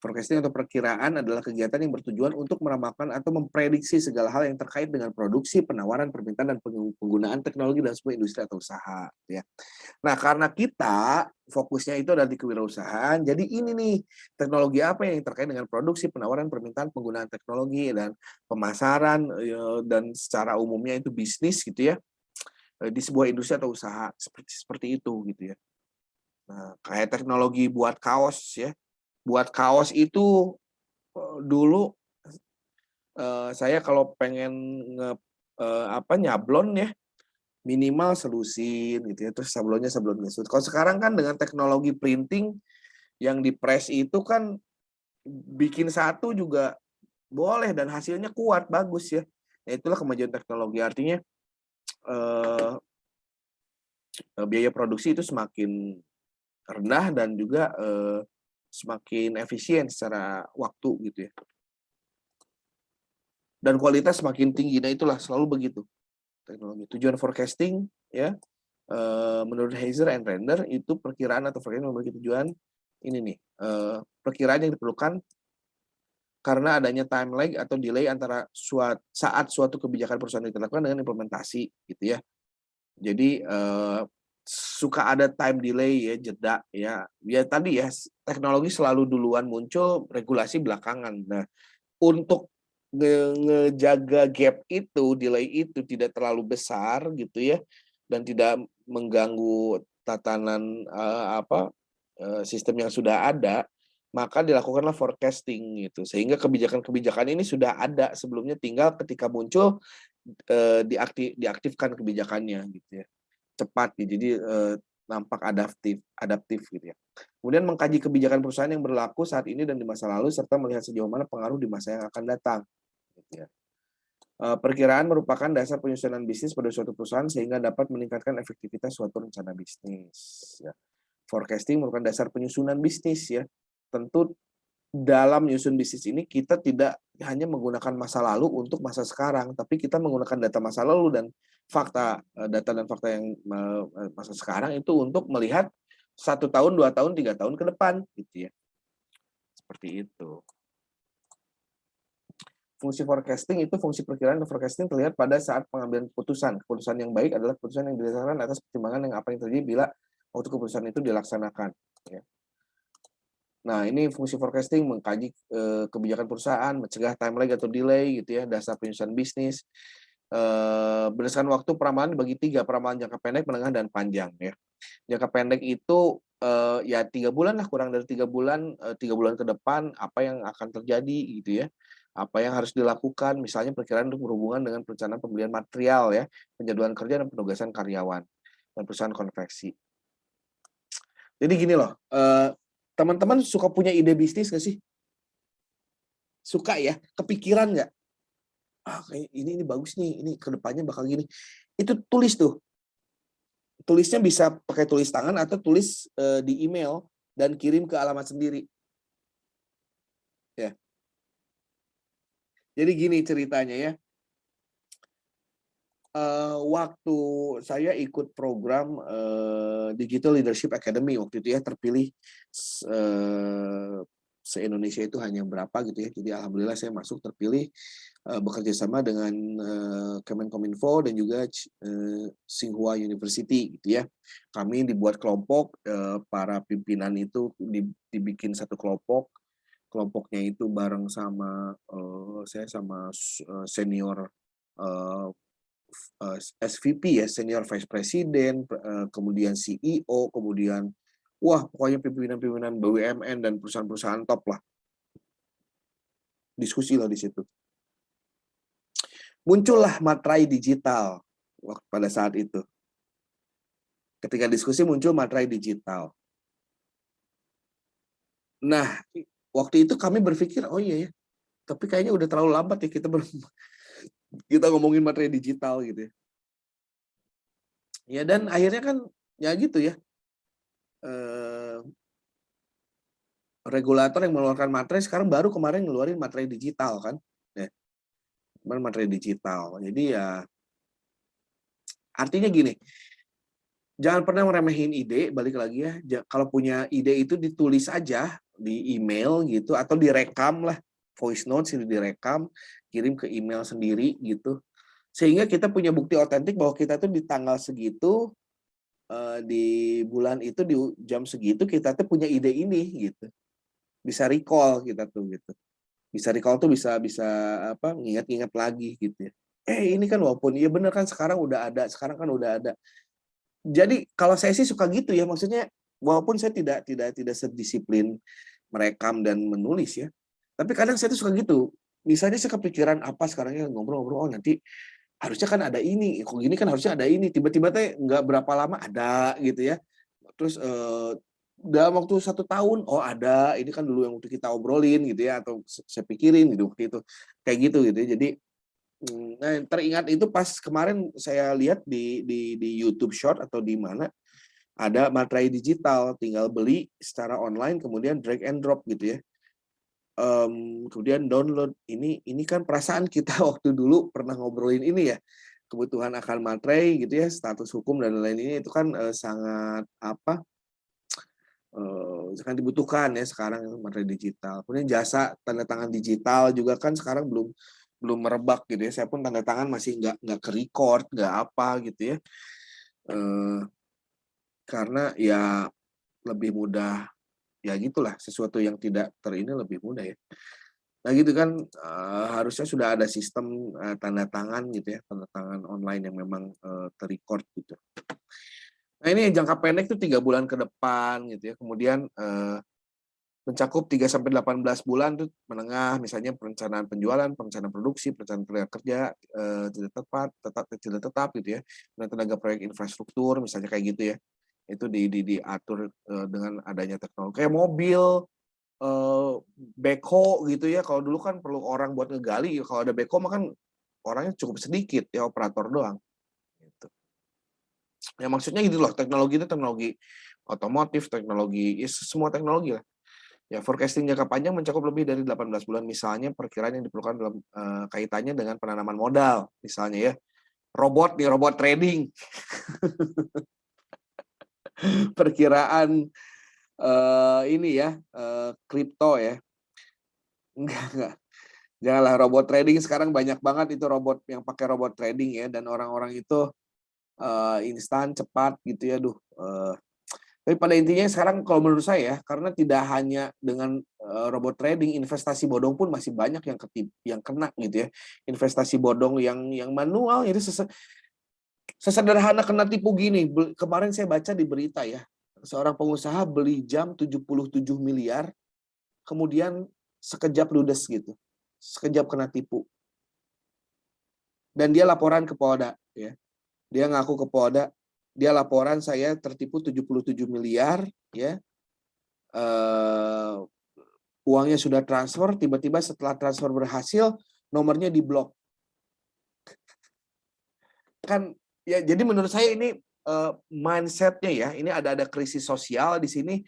Forecasting atau perkiraan adalah kegiatan yang bertujuan untuk meramalkan atau memprediksi segala hal yang terkait dengan produksi, penawaran, permintaan, dan penggunaan teknologi dalam sebuah industri atau usaha. Gitu ya. Nah, karena kita fokusnya itu adalah di kewirausahaan, jadi ini nih, teknologi apa yang terkait dengan produksi, penawaran, permintaan, penggunaan teknologi, dan pemasaran, dan secara umumnya itu bisnis gitu ya, di sebuah industri atau usaha, seperti itu gitu ya. Nah, kayak teknologi buat kaos ya, buat kaos itu dulu saya kalau pengen nyablon ya, minimal selusin gitu ya, terus sablonnya sablon ngesut. Kalau sekarang kan dengan teknologi printing yang di press itu kan bikin satu juga boleh dan hasilnya kuat, bagus ya. Nah, itulah kemajuan teknologi, artinya biaya produksi itu semakin rendah dan juga semakin efisien secara waktu gitu ya. Dan kualitas semakin tinggi. Nah, itulah selalu begitu teknologi. Tujuan forecasting ya, menurut Heiser and Render itu perkiraan atau forecasting memiliki tujuan ini nih, perkiraan yang diperlukan karena adanya time lag atau delay antara saat suatu kebijakan perusahaan dilakukan dengan implementasi gitu ya. Jadi suka ada time delay ya, jeda ya. Ya tadi ya, teknologi selalu duluan muncul, regulasi belakangan. Nah, untuk ngejaga gap itu, delay itu tidak terlalu besar gitu ya, dan tidak mengganggu tatanan sistem yang sudah ada, maka dilakukanlah forecasting gitu. Sehingga kebijakan-kebijakan ini sudah ada sebelumnya, tinggal ketika muncul diaktifkan kebijakannya gitu ya. Cepat gitu. Jadi nampak adaptif gitu ya. Kemudian mengkaji kebijakan perusahaan yang berlaku saat ini dan di masa lalu serta melihat sejauh mana pengaruh di masa yang akan datang. Gitu ya. Perkiraan merupakan dasar penyusunan bisnis pada suatu perusahaan sehingga dapat meningkatkan efektivitas suatu rencana bisnis. Ya. Forecasting merupakan dasar penyusunan bisnis ya. Tentu dalam menyusun bisnis ini kita tidak hanya menggunakan masa lalu untuk masa sekarang, tapi kita menggunakan data masa lalu dan data dan fakta yang masa sekarang itu untuk melihat 1 tahun, 2 tahun, 3 tahun ke depan gitu ya. Seperti itu. Fungsi forecasting itu fungsi perkiraan dan forecasting terlihat pada saat pengambilan keputusan. Keputusan yang baik adalah keputusan yang didasarkan atas pertimbangan yang apa yang terjadi bila waktu keputusan itu dilaksanakan. Ya. Nah, ini fungsi forecasting mengkaji kebijakan perusahaan, mencegah time lag atau delay gitu ya, dasar penyusunan bisnis. Berdasarkan waktu peramalan dibagi 3, peramalan jangka pendek, menengah, dan panjang ya. Jangka pendek itu ya 3 bulan lah, kurang dari 3 bulan, 3 bulan ke depan apa yang akan terjadi gitu ya. Apa yang harus dilakukan, misalnya perkiraan untuk berhubungan dengan perencanaan pembelian material ya, penjadwalan kerja dan penugasan karyawan dan perusahaan konveksi. Jadi gini loh, teman-teman suka punya ide bisnis nggak sih? Suka ya? Kepikiran nggak? Kayak ini bagus nih, ini kedepannya bakal gini. Itu tulis tuh. Tulisnya bisa pakai tulis tangan atau tulis di email dan kirim ke alamat sendiri. Ya. Jadi gini ceritanya ya. Waktu saya ikut program Digital Leadership Academy waktu itu ya, terpilih se-Indonesia itu hanya berapa gitu ya. Jadi alhamdulillah saya masuk terpilih bekerja sama dengan Kemenkominfo dan juga Tsinghua University gitu ya. Kami dibuat kelompok, para pimpinan itu dibikin satu kelompok. Kelompoknya itu bareng sama saya sama senior SVP ya, senior vice president, kemudian CEO, kemudian wah pokoknya pimpinan-pimpinan BUMN dan perusahaan-perusahaan top lah. Diskusi lah di situ. Muncullah materai digital pada saat itu. Ketika diskusi muncul materai digital. Nah, waktu itu kami berpikir, oh iya ya, tapi kayaknya udah terlalu lambat ya kita ngomongin materai digital gitu ya. Ya dan akhirnya kan ya gitu ya. Regulator yang mengeluarkan materai sekarang baru kemarin ngeluarin materai digital kan. Ya. Materai digital. Jadi ya artinya gini, jangan pernah meremehin ide, balik lagi ya. Kalau punya ide itu ditulis aja di email gitu atau direkam lah, voice notes itu direkam, kirim ke email sendiri gitu. Sehingga kita punya bukti otentik bahwa kita tuh di tanggal segitu, di bulan itu di jam segitu kita tuh punya ide ini gitu. Bisa recall kita tuh gitu. Bisa recall tuh bisa apa ngingat-ngingat lagi gitu ya. Ini kan walaupun iya bener kan sekarang kan udah ada. Jadi kalau saya sih suka gitu ya, maksudnya walaupun saya tidak sedisiplin merekam dan menulis ya. Tapi kadang saya tuh suka gitu. Misalnya saya kepikiran apa sekarang ya ngobrol-ngobrol, oh nanti harusnya kan ada ini, kok gini kan harusnya ada ini. Tiba-tiba teh nggak berapa lama ada gitu ya. Terus dalam waktu 1 tahun, oh ada, ini kan dulu yang waktu kita obrolin gitu ya, atau saya pikirin gitu waktu itu. Kayak gitu gitu ya. Jadi nah, teringat itu pas kemarin saya lihat di YouTube Short atau di mana ada materai digital, tinggal beli secara online kemudian drag and drop gitu ya. Kemudian download ini kan perasaan kita waktu dulu pernah ngobrolin ini ya, kebutuhan akan materai gitu ya, status hukum dan lain-lain ini itu kan sangat apa sangat dibutuhkan ya sekarang materai digital. Kemudian jasa tanda tangan digital juga kan sekarang belum merebak gitu ya. Saya pun tanda tangan masih nggak ke record, nggak apa gitu ya. Karena ya lebih mudah ya gitulah, sesuatu yang tidak ini lebih mudah ya. Nah gitu kan harusnya sudah ada sistem tanda tangan gitu ya, tanda tangan online yang memang terrecord gitu. Nah ini jangka pendek tuh 3 bulan ke depan gitu ya. Kemudian mencakup 3-18 bulan tuh menengah, misalnya perencanaan penjualan, perencanaan produksi, perencanaan tenaga kerja tidak tetap gitu ya. Dan tenaga proyek infrastruktur misalnya kayak gitu ya. Itu diatur dengan adanya teknologi kayak mobil, backhoe gitu ya. Kalau dulu kan perlu orang buat ngegali, kalau ada backhoe mah kan orangnya cukup sedikit ya, operator doang gitu. Ya maksudnya gitu loh, teknologi itu teknologi otomotif, teknologi ya semua teknologi lah. Ya forecasting jangka panjang mencakup lebih dari 18 bulan, misalnya perkiraan yang diperlukan dalam kaitannya dengan penanaman modal, misalnya ya. Robot trading. Perkiraan ini ya, kripto ya. Enggak. Janganlah robot trading, sekarang banyak banget itu robot yang pakai robot trading ya, dan orang-orang itu instan, cepat gitu ya, tapi pada intinya sekarang kalau menurut saya, karena tidak hanya dengan robot trading, investasi bodong pun masih banyak yang kena gitu ya. Investasi bodong yang manual itu sesederhana kena tipu gini. Kemarin saya baca di berita ya, seorang pengusaha beli jam 77 miliar, kemudian sekejap ludes gitu. Sekejap kena tipu. Dan dia laporan ke Polda ya. Dia ngaku ke Polda, dia laporan saya tertipu 77 miliar ya. Uangnya sudah transfer, tiba-tiba setelah transfer berhasil nomornya diblok. Kan ya, jadi menurut saya ini mindsetnya ya, ini ada krisis sosial di sini,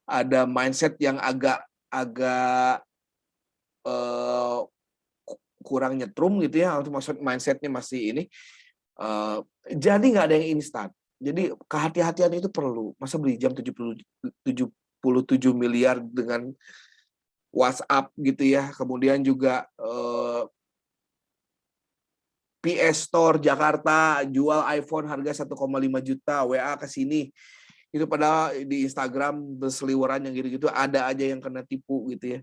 ada mindset yang agak kurang nyetrum gitu ya, maksud mindsetnya masih ini. Jadi nggak ada yang instan. Jadi kehati-hatian itu perlu. Masa beli jam 77 miliar dengan WhatsApp gitu ya, kemudian juga PS Store Jakarta jual iPhone harga 1,5 juta, WA ke sini. Itu padahal di Instagram berseliweran yang gitu-gitu ada aja yang kena tipu gitu ya.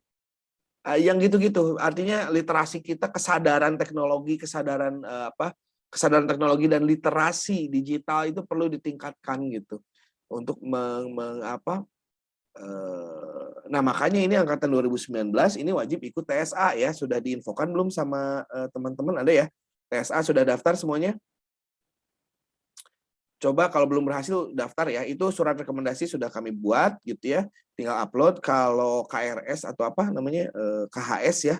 Yang gitu-gitu. Artinya literasi kita, kesadaran teknologi, kesadaran teknologi dan literasi digital itu perlu ditingkatkan gitu. Untuk nah makanya ini angkatan 2019 ini wajib ikut TSA ya. Sudah diinfokan belum sama teman-teman, ada ya? TSA sudah daftar semuanya? Coba kalau belum berhasil daftar ya, itu surat rekomendasi sudah kami buat gitu ya, tinggal upload. Kalau KRS atau apa namanya KHS ya,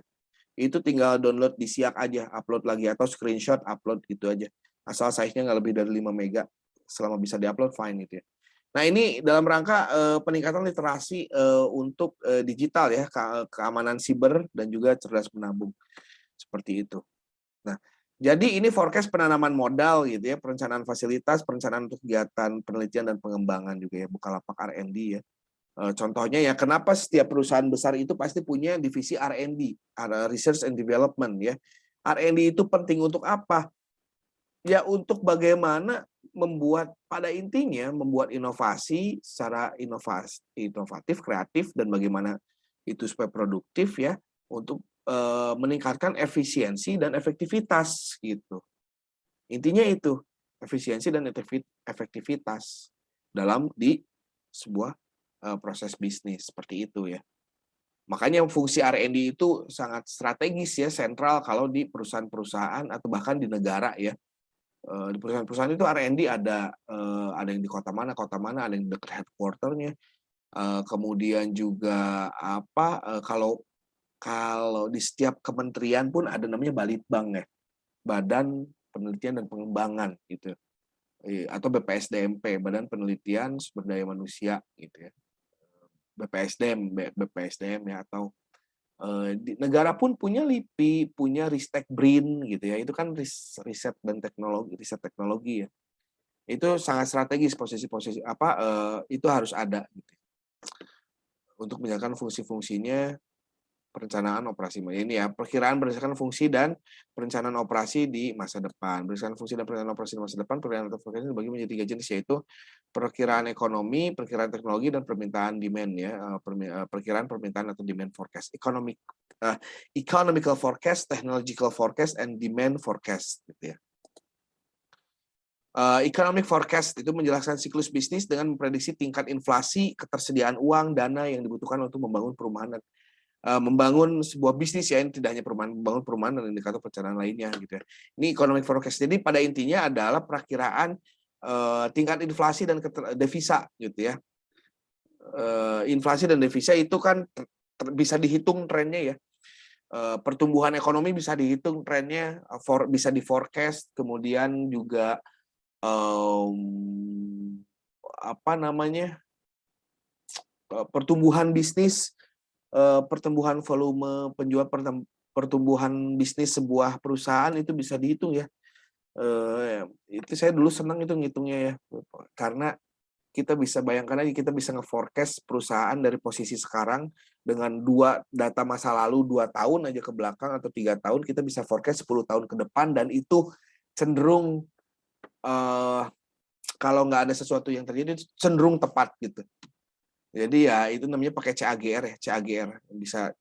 itu tinggal download di Siak aja, upload lagi atau screenshot upload gitu aja. Asal size-nya nggak lebih dari 5 mega, selama bisa diupload fine gitu ya. Nah ini dalam rangka peningkatan literasi untuk digital ya, keamanan siber dan juga cerdas menabung seperti itu. Nah, jadi ini forecast penanaman modal gitu ya, perencanaan fasilitas, perencanaan untuk kegiatan penelitian dan pengembangan juga ya, Bukalapak R&D ya. Contohnya ya, kenapa setiap perusahaan besar itu pasti punya divisi R&D, Research and Development ya. R&D itu penting untuk apa? Ya untuk bagaimana pada intinya membuat inovasi secara inovatif, kreatif, dan bagaimana itu supaya produktif ya, untuk meningkatkan efisiensi dan efektivitas gitu. Intinya itu, efisiensi dan efektivitas di sebuah proses bisnis seperti itu ya. Makanya fungsi R&D itu sangat strategis ya, sentral kalau di perusahaan-perusahaan atau bahkan di negara ya. Di perusahaan-perusahaan itu R&D ada yang di kota mana, ada yang dekat headquarter-nya. Kemudian juga kalau di setiap kementerian pun ada namanya Balitbang ya, Badan Penelitian dan Pengembangan gitu, atau BPSDMP, Badan Penelitian Sumber Daya Manusia gitu ya, BPSDM ya, atau di negara pun punya LIPI, punya Ristek BRIN gitu ya, itu kan riset teknologi ya, itu sangat strategis posisi-posisi itu harus ada gitu, untuk menjalankan fungsi-fungsinya. Perencanaan operasi ini ya, perkiraan berdasarkan fungsi dan perencanaan operasi di masa depan. Berdasarkan fungsi dan perencanaan operasi di masa depan, perkiraan atau forecast dibagi menjadi 3 jenis, yaitu perkiraan ekonomi, perkiraan teknologi, dan permintaan demand ya. Perkiraan permintaan atau demand forecast. Economical forecast, technological forecast, and demand forecast gitu ya. Economic forecast itu menjelaskan siklus bisnis dengan memprediksi tingkat inflasi, ketersediaan uang, dana yang dibutuhkan untuk membangun perumahan dan membangun sebuah bisnis ya, ini tidak hanya membangun perumahan dan indikator perencanaan lainnya gitu ya. Ini economic forecast. Jadi pada intinya adalah perakiraan tingkat inflasi dan devisa gitu ya. Inflasi dan devisa itu kan bisa dihitung trennya ya. Pertumbuhan ekonomi bisa dihitung trennya, bisa di forecast, kemudian juga pertumbuhan bisnis, pertumbuhan volume penjual, pertumbuhan bisnis sebuah perusahaan itu bisa dihitung ya. Itu saya dulu senang itu ngitungnya ya, karena kita bisa bayangkan aja, kita bisa nge-forecast perusahaan dari posisi sekarang dengan data masa lalu 2 tahun aja ke belakang atau 3 tahun, kita bisa forecast 10 tahun ke depan, dan itu cenderung kalau nggak ada sesuatu yang terjadi cenderung tepat gitu. Jadi ya itu namanya pakai CAGR ya, CAGR bisa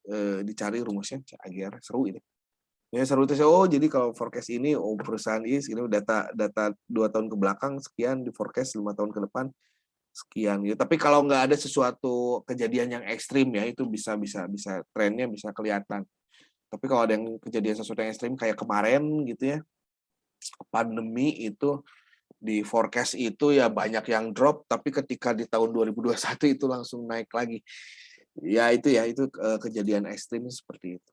dicari rumusnya, CAGR seru ini. Ya seru itu, jadi kalau forecast ini perusahaan ini data 2 tahun ke belakang sekian, di forecast 5 tahun ke depan sekian gitu. Tapi kalau nggak ada sesuatu kejadian yang ekstrim ya, itu bisa trennya bisa kelihatan. Tapi kalau ada yang kejadian sesuatu yang ekstrim kayak kemarin gitu ya, pandemi itu, di forecast itu ya banyak yang drop, tapi ketika di tahun 2021 itu langsung naik lagi. Ya itu kejadian ekstrim seperti itu.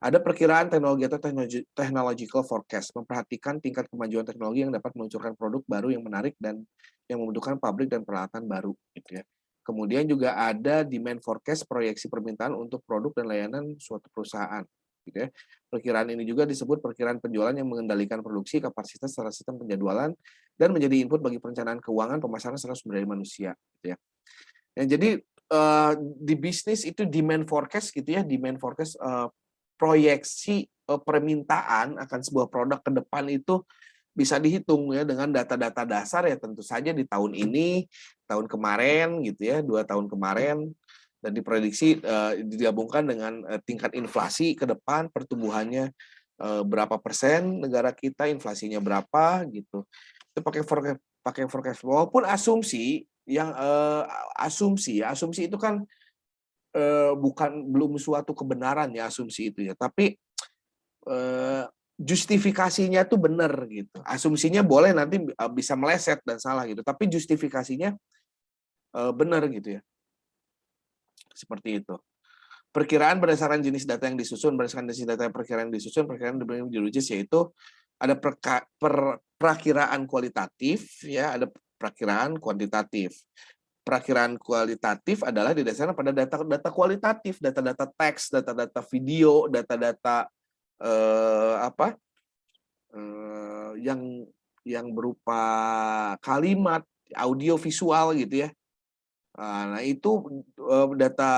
Ada perkiraan teknologi atau technological forecast, memperhatikan tingkat kemajuan teknologi yang dapat meluncurkan produk baru yang menarik dan yang membutuhkan pabrik dan peralatan baru gitu ya. Kemudian juga ada demand forecast, proyeksi permintaan untuk produk dan layanan suatu perusahaan gitu ya. Perkiraan ini juga disebut perkiraan penjualan yang mengendalikan produksi, kapasitas, serta sistem penjadwalan, dan menjadi input bagi perencanaan keuangan, pemasaran, serta sumber daya manusia gitu ya. Jadi di bisnis itu demand forecast gitu ya, demand forecast proyeksi permintaan akan sebuah produk ke depan itu bisa dihitung ya dengan data-data dasar ya tentu saja di tahun ini, tahun kemarin gitu ya, 2 tahun kemarin dan diprediksi digabungkan dengan tingkat inflasi ke depan pertumbuhannya berapa persen negara kita, inflasinya berapa gitu. Itu pakai forecast walaupun asumsi yang asumsi itu kan belum suatu kebenaran ya asumsi itu ya, tapi justifikasinya tuh benar gitu. Asumsinya boleh nanti bisa meleset dan salah gitu, tapi justifikasinya benar gitu ya. Seperti itu. Perkiraan berdasarkan jenis data yang disusun, berdasarkan jenis data yang perkiraan disusun, perkiraan berjenis yaitu ada perakiraan kualitatif ya, ada perakiraan kuantitatif. Perakiraan kualitatif adalah didasarkan pada data kualitatif, data-data teks, data-data video, data-data yang berupa kalimat, audio, visual gitu ya. Nah itu data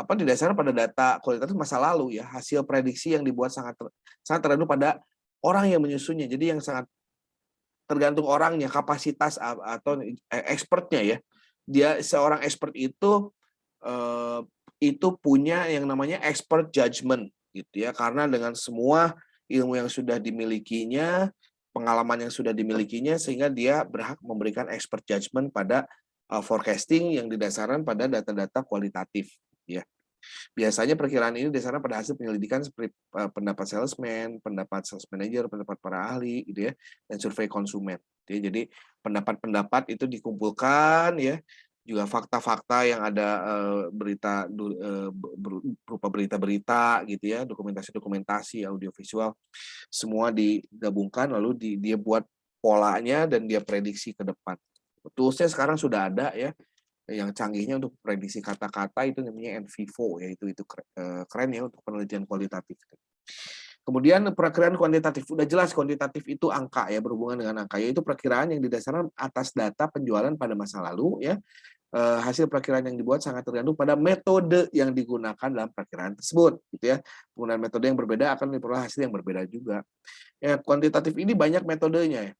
didasarkan pada data kualitatif masa lalu ya, hasil prediksi yang dibuat sangat tergantung pada orang yang menyusunnya. Jadi yang sangat tergantung orangnya, kapasitas atau expertnya ya. Dia seorang expert itu punya yang namanya expert judgment gitu ya, karena dengan semua ilmu yang sudah dimilikinya, pengalaman yang sudah dimilikinya, sehingga dia berhak memberikan expert judgment pada forecasting yang didasarkan pada data-data kualitatif ya. Biasanya perkiraan ini didasarkan pada hasil penyelidikan seperti pendapat salesman, pendapat sales manager, pendapat para ahli gitu ya, dan survei konsumen. Jadi pendapat-pendapat itu dikumpulkan ya, juga fakta-fakta yang ada berita berupa berita-berita gitu ya, dokumentasi-dokumentasi, audiovisual, semua digabungkan lalu dia buat polanya dan dia prediksi ke depan. Toolsnya sekarang sudah ada ya, yang canggihnya untuk prediksi kata-kata itu namanya NVivo ya, itu keren ya untuk penelitian kualitatif. Kemudian perakiraan kuantitatif, udah jelas kuantitatif itu angka ya, berhubungan dengan angka, yaitu perakiraan yang didasarkan atas data penjualan pada masa lalu ya. Hasil perakiraan yang dibuat sangat tergantung pada metode yang digunakan dalam perakiraan tersebut gitu ya. Penggunaan metode yang berbeda akan memperoleh hasil yang berbeda juga. Ya, kuantitatif ini banyak metodenya ya.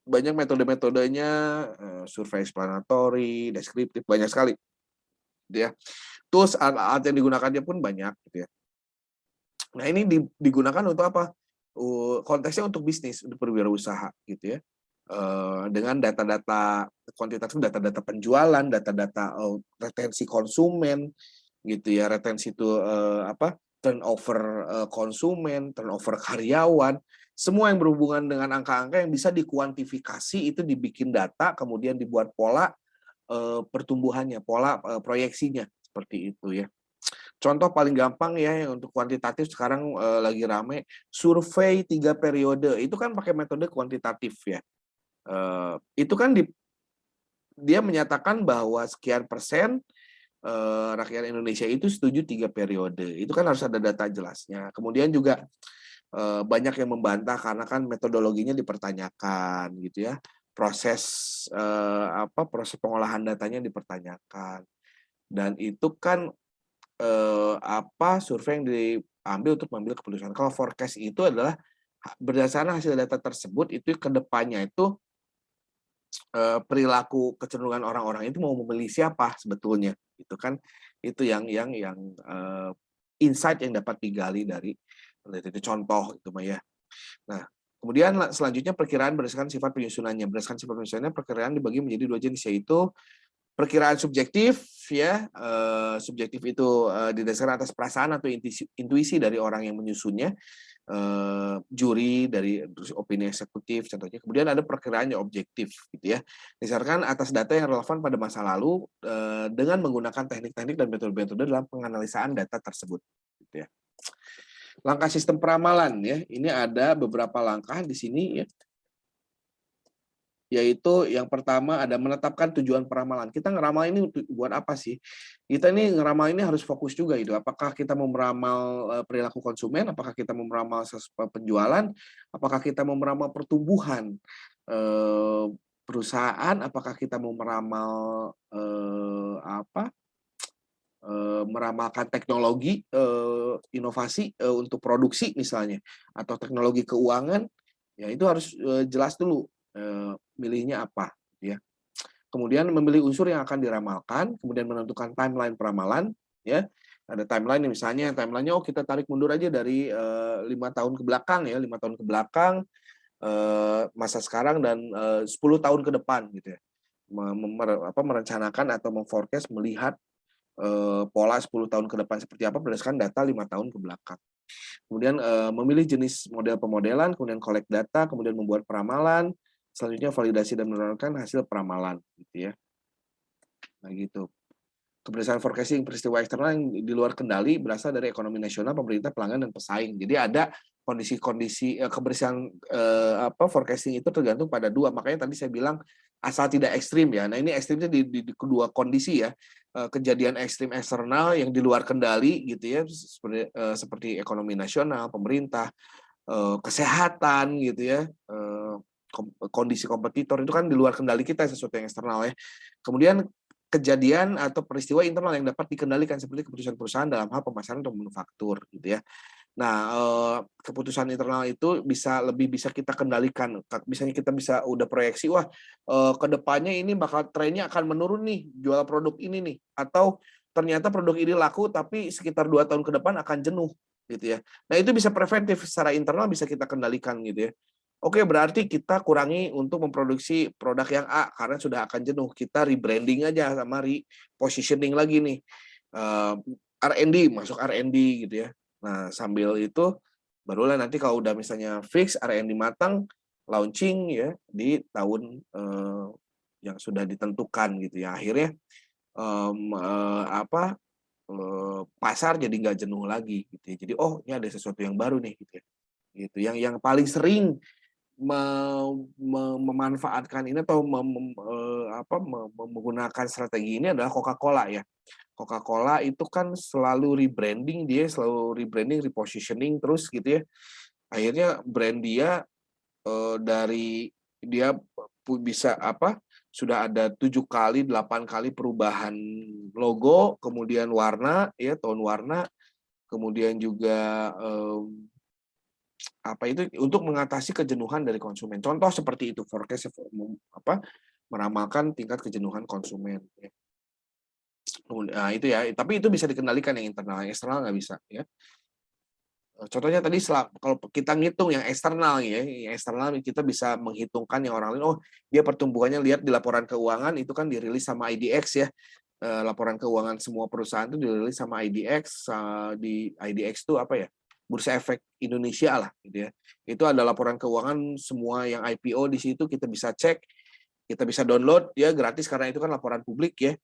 Banyak metode-metodenya, survei explanatory, deskriptif, banyak sekali. Gitu ya. Terus alat yang digunakannya pun banyak gitu ya. Nah, ini digunakan untuk apa? Konteksnya untuk bisnis, untuk berwirausaha gitu ya. Dengan data-data kuantitatif, data-data penjualan, data-data retensi konsumen gitu ya. Retensi itu turnover konsumen, turnover karyawan, semua yang berhubungan dengan angka-angka yang bisa dikuantifikasi itu dibikin data, kemudian dibuat pola pertumbuhannya, pola proyeksinya seperti itu ya. Contoh paling gampang ya yang untuk kuantitatif sekarang lagi rame, survei 3 periode, itu kan pakai metode kuantitatif ya. Itu kan dia menyatakan bahwa sekian persen rakyat Indonesia itu setuju 3 periode. Itu kan harus ada data jelasnya. Kemudian juga banyak yang membantah karena kan metodologinya dipertanyakan gitu ya. Proses pengolahan datanya dipertanyakan. Dan itu kan survei yang diambil untuk mengambil keputusan. Kalau forecast itu adalah berdasarkan hasil data tersebut, itu ke depannya itu perilaku kecenderungan orang-orang itu mau memilih siapa sebetulnya. Itu kan itu yang insight yang dapat digali dari itu contoh itu Maya. Nah, kemudian selanjutnya perkiraan berdasarkan sifat penyusunannya. Berdasarkan sifat penyusunannya, perkiraan dibagi menjadi 2 jenis, yaitu perkiraan subjektif ya. Subjektif itu didasarkan atas perasaan atau intuisi dari orang yang menyusunnya, juri dari opini eksekutif contohnya. Kemudian ada perkiraan yang objektif gitu ya, didasarkan atas data yang relevan pada masa lalu dengan menggunakan teknik-teknik dan metode-metode dalam penganalisaan data tersebut gitu ya. Langkah sistem peramalan ya, ini ada beberapa langkah di sini ya. Yaitu yang pertama ada menetapkan tujuan peramalan. Kita ngeramal ini buat apa sih? Kita ini ngeramal ini harus fokus juga gitu. Apakah kita mau meramal perilaku konsumen? Apakah kita mau meramal penjualan? Apakah kita mau meramal pertumbuhan perusahaan, apakah kita mau meramal meramalkan teknologi inovasi untuk produksi misalnya, atau teknologi keuangan, ya itu harus jelas dulu milihnya apa, gitu ya. Kemudian memilih unsur yang akan diramalkan, kemudian menentukan timeline peramalan, ya. Ada timeline misalnya, timelinenya kita tarik mundur aja dari 5 tahun ke belakang ya, 5 tahun ke belakang, masa sekarang dan 10 tahun ke depan gitu ya. Merencanakan atau memforecast melihat pola 10 tahun ke depan seperti apa berdasarkan data 5 tahun ke belakang. Kemudian memilih jenis model pemodelan, kemudian collect data, kemudian membuat peramalan, selanjutnya validasi dan menurunkan hasil peramalan gitu ya. Nah gitu. Keberhasilan forecasting peristiwa eksternal yang di luar kendali berasal dari ekonomi nasional, pemerintah, pelanggan, dan pesaing. Jadi ada kondisi-kondisi keberhasilan forecasting itu tergantung pada dua. Makanya tadi saya bilang asal tidak ekstrim ya. Nah ini ekstrimnya di kedua kondisi ya. Kejadian ekstrim eksternal yang di luar kendali gitu ya, seperti ekonomi nasional, pemerintah, kesehatan gitu ya, kondisi kompetitor itu kan di luar kendali kita, sesuatu yang eksternal ya. Kemudian kejadian atau peristiwa internal yang dapat dikendalikan seperti keputusan perusahaan dalam hal pemasaran atau manufaktur gitu ya. Nah, keputusan internal itu lebih bisa kita kendalikan. Misalnya kita bisa udah proyeksi, wah ke depannya ini bakal trennya akan menurun nih, jual produk ini nih, atau ternyata produk ini laku tapi sekitar 2 tahun ke depan akan jenuh gitu ya. Nah, itu bisa preventif secara internal, bisa kita kendalikan gitu ya. Oke, berarti kita kurangi untuk memproduksi produk yang A karena sudah akan jenuh. Kita rebranding aja sama repositioning lagi nih. R&D, masuk R&D gitu ya. Nah, sambil itu barulah nanti kalau udah misalnya fix R&D matang, launching ya di tahun yang sudah ditentukan gitu ya. Akhirnya pasar jadi nggak jenuh lagi gitu ya. Jadi oh, ini ada sesuatu yang baru nih gitu ya. Gitu. Yang paling sering memanfaatkan ini atau menggunakan strategi ini adalah Coca-Cola ya. Coca-Cola itu kan selalu rebranding, repositioning terus gitu ya. Akhirnya brand dia dari dia bisa sudah ada 7 kali, 8 kali perubahan logo, kemudian warna ya, tone warna, kemudian juga itu untuk mengatasi kejenuhan dari konsumen. Contoh seperti itu forecast meramalkan tingkat kejenuhan konsumen ya. Nah, itu ya, tapi itu bisa dikendalikan yang internal, yang eksternal nggak bisa ya. Contohnya tadi kalau kita ngitung yang eksternal ya, yang eksternal kita bisa menghitungkan yang orang lain, oh dia pertumbuhannya lihat di laporan keuangan itu kan dirilis sama IDX ya. Laporan keuangan semua perusahaan itu dirilis sama IDX, di IDX itu apa ya? Bursa Efek Indonesia lah gitu ya. Itu ada laporan keuangan semua yang IPO di situ, kita bisa cek, kita bisa download ya gratis karena itu kan laporan publik ya.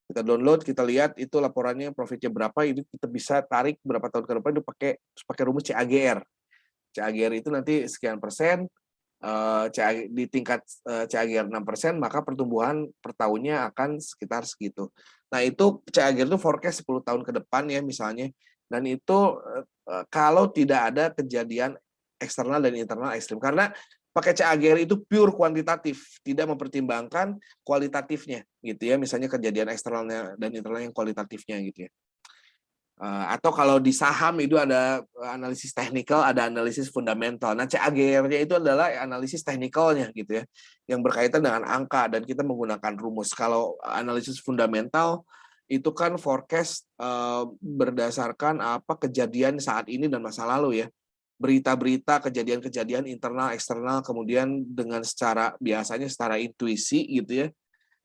Kita download, kita lihat itu laporannya profitnya berapa, itu kita bisa tarik berapa tahun ke depan itu pakai rumus CAGR. CAGR itu nanti sekian persen, di tingkat CAGR 6%, maka pertumbuhan per tahunnya akan sekitar segitu. Nah, itu CAGR itu forecast 10 tahun ke depan ya misalnya. Dan itu kalau tidak ada kejadian eksternal dan internal ekstrim. Karena pakai CAGR itu pure kuantitatif, tidak mempertimbangkan kualitatifnya gitu ya. Misalnya kejadian eksternalnya dan internalnya yang kualitatifnya gitu ya. Atau kalau di saham itu ada analisis teknikal, ada analisis fundamental. Nah, CAGR-nya itu adalah analisis teknikalnya gitu ya, yang berkaitan dengan angka dan kita menggunakan rumus. Kalau analisis fundamental itu kan forecast berdasarkan kejadian saat ini dan masa lalu ya. Berita-berita, kejadian-kejadian internal, eksternal, kemudian dengan biasanya secara intuisi gitu ya,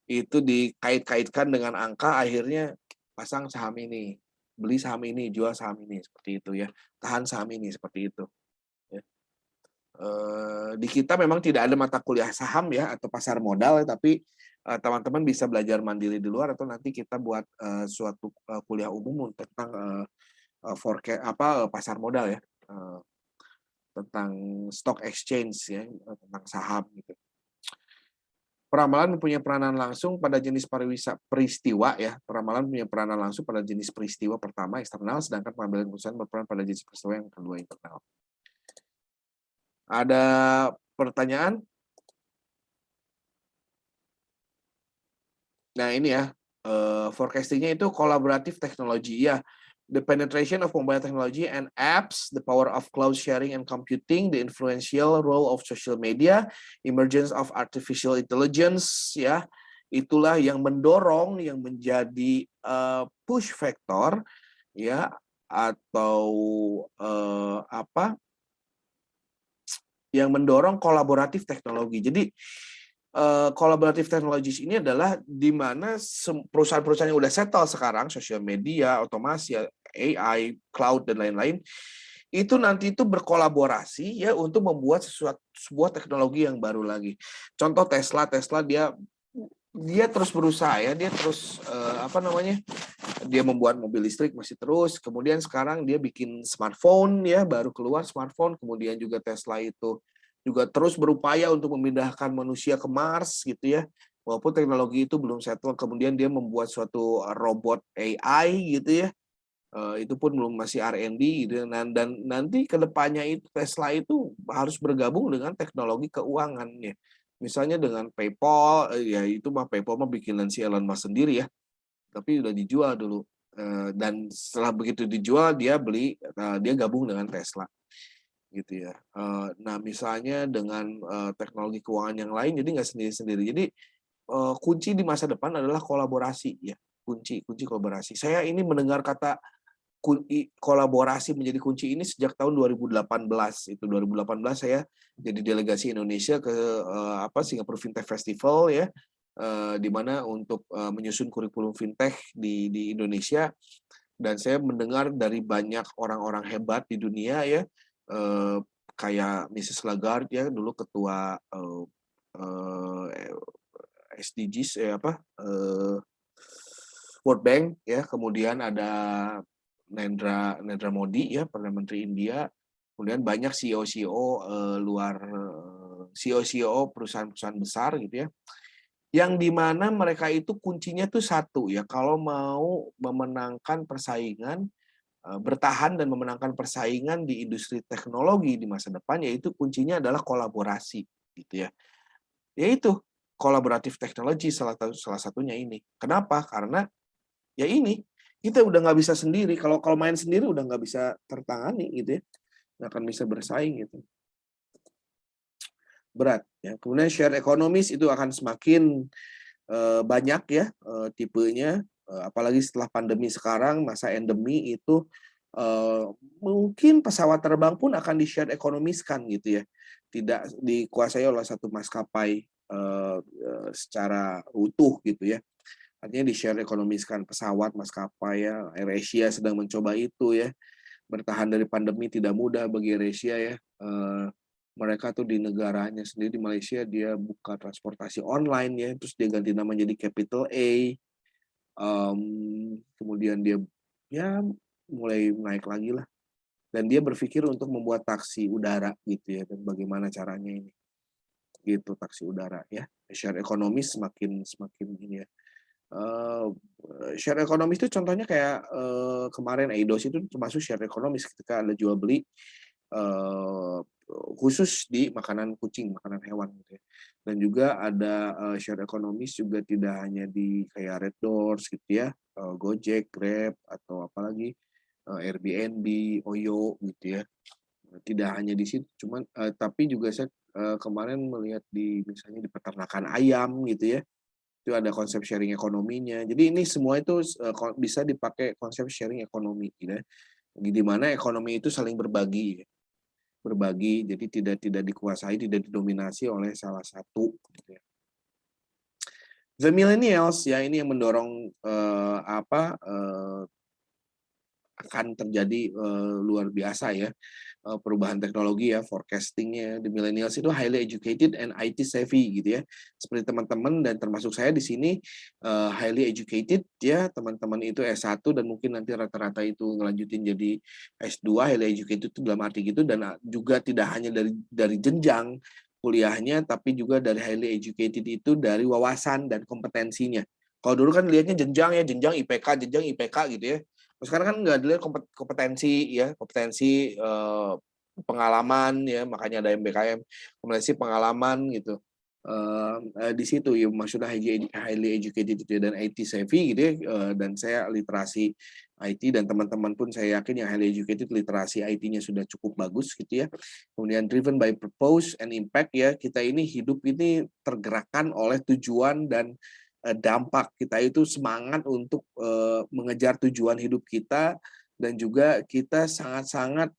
itu dikait-kaitkan dengan angka, akhirnya pasang saham ini, beli saham ini, jual saham ini, seperti itu ya, tahan saham ini, seperti itu. Ya. Di kita memang tidak ada mata kuliah saham ya, atau pasar modal, tapi teman-teman bisa belajar mandiri di luar, atau nanti kita buat suatu kuliah umum tentang forecast pasar modal ya, tentang stock exchange ya, tentang saham gitu. Peramalan mempunyai peranan langsung pada jenis peristiwa ya. Peramalan punya peranan langsung pada jenis peristiwa pertama eksternal, sedangkan pengambilan keputusan berperan pada jenis peristiwa yang kedua internal. Ada pertanyaan? Nah ini ya, forecastingnya itu kolaboratif teknologi ya. The penetration of mobile technology and apps, the power of cloud sharing and computing, the influential role of social media, emergence of artificial intelligence, ya, itulah yang mendorong, yang menjadi push factor, ya, atau apa, yang mendorong kolaboratif teknologi. Jadi kolaboratif teknologi ini adalah di mana perusahaan-perusahaan yang udah settle sekarang, sosial media, otomasi, AI, cloud dan lain-lain, itu nanti itu berkolaborasi ya untuk membuat sebuah teknologi yang baru lagi. Contoh Tesla dia terus berusaha ya, dia terus dia membuat mobil listrik masih terus, kemudian sekarang dia bikin smartphone ya, baru keluar smartphone, kemudian juga Tesla itu juga terus berupaya untuk memindahkan manusia ke Mars gitu ya. Walaupun teknologi itu belum settle, kemudian dia membuat suatu robot AI gitu ya. Itu pun belum masih R&D gitu. Dan nanti ke depannya itu Tesla itu harus bergabung dengan teknologi keuangan ya. Misalnya dengan PayPal, ya itu mah PayPal mah bikinan si Elon Musk sendiri ya. Tapi udah dijual dulu. Dan setelah begitu dijual dia gabung dengan Tesla gitu ya. Nah misalnya dengan teknologi keuangan yang lain jadi nggak sendiri-sendiri. Jadi kunci di masa depan adalah kolaborasi ya. Kunci kolaborasi. Saya ini mendengar kata kolaborasi menjadi kunci ini sejak tahun 2018. Itu 2018 saya jadi delegasi Indonesia ke Singapore Fintech Festival ya, di mana untuk menyusun kurikulum fintech di Indonesia, dan saya mendengar dari banyak orang-orang hebat di dunia ya, kayak Mrs. Lagarde ya, dulu ketua SDGs World Bank ya, kemudian ada Narendra Modi ya, Perdana Menteri India, kemudian banyak CEO perusahaan-perusahaan besar gitu ya, yang dimana mereka itu kuncinya tuh satu ya, kalau mau memenangkan persaingan, bertahan dan memenangkan persaingan di industri teknologi di masa depan, yaitu kuncinya adalah kolaborasi gitu ya. Yaitu kolaboratif teknologi salah satunya ini. Kenapa? Karena ya ini kita udah nggak bisa sendiri. Kalau main sendiri udah nggak bisa tertangani gitu ya, nggak akan bisa bersaing gitu. Berat ya. Kemudian share ekonomis itu akan semakin banyak ya tipenya, apalagi setelah pandemi sekarang, masa endemi itu mungkin pesawat terbang pun akan di-share ekonomiskan gitu ya, tidak dikuasai oleh satu maskapai secara utuh gitu ya. Artinya di-share ekonomiskan pesawat, maskapai ya. AirAsia sedang mencoba itu ya. Bertahan dari pandemi tidak mudah bagi AirAsia ya. Mereka tuh di negaranya sendiri, di Malaysia, dia buka transportasi online ya. Terus dia ganti nama jadi Capital A. Kemudian dia ya mulai naik lagi lah. Dan dia berpikir untuk membuat taksi udara gitu ya. Dan bagaimana caranya ini. Gitu, taksi udara ya. Share ekonomis semakin ini ya. Share ekonomis itu contohnya kayak kemarin Eidos itu termasuk share ekonomis ketika ada jual beli khusus di makanan kucing, makanan hewan gitu ya. Dan juga ada share ekonomis juga tidak hanya di kayak Red Doors gitu ya, Gojek, Grab atau apalagi Airbnb, Oyo gitu ya. Tidak hanya di situ, cuman tapi juga saya kemarin melihat misalnya di peternakan ayam gitu ya. Itu ada konsep sharing ekonominya. Jadi ini semua itu bisa dipakai konsep sharing ekonomi gitu ya. Di mana ekonomi itu saling berbagi. Berbagi, jadi tidak dikuasai, tidak didominasi oleh salah satu gitu ya. The millennials ya, ini yang mendorong akan terjadi luar biasa ya perubahan teknologi ya, forecastingnya. The millennials itu highly educated and IT savvy gitu ya, seperti teman-teman dan termasuk saya di sini highly educated ya, teman-teman itu S1 dan mungkin nanti rata-rata itu ngelanjutin jadi S2. Highly educated itu dalam arti gitu, dan juga tidak hanya dari jenjang kuliahnya, tapi juga dari highly educated itu dari wawasan dan kompetensinya. Kalau dulu kan lihatnya jenjang ya, jenjang IPK gitu ya. Sekarang kan nggak dilihat kompetensi ya, pengalaman ya, makanya ada MBKM, kompetensi pengalaman gitu. di situ ya, maksudnya highly educated gitu ya, dan IT savvy gitu ya, dan saya literasi IT, dan teman-teman pun saya yakin yang highly educated literasi IT-nya sudah cukup bagus gitu ya. Kemudian driven by purpose and impact ya, kita ini hidup ini tergerakkan oleh tujuan dan dampak. Kita itu semangat untuk mengejar tujuan hidup kita, dan juga kita sangat-sangat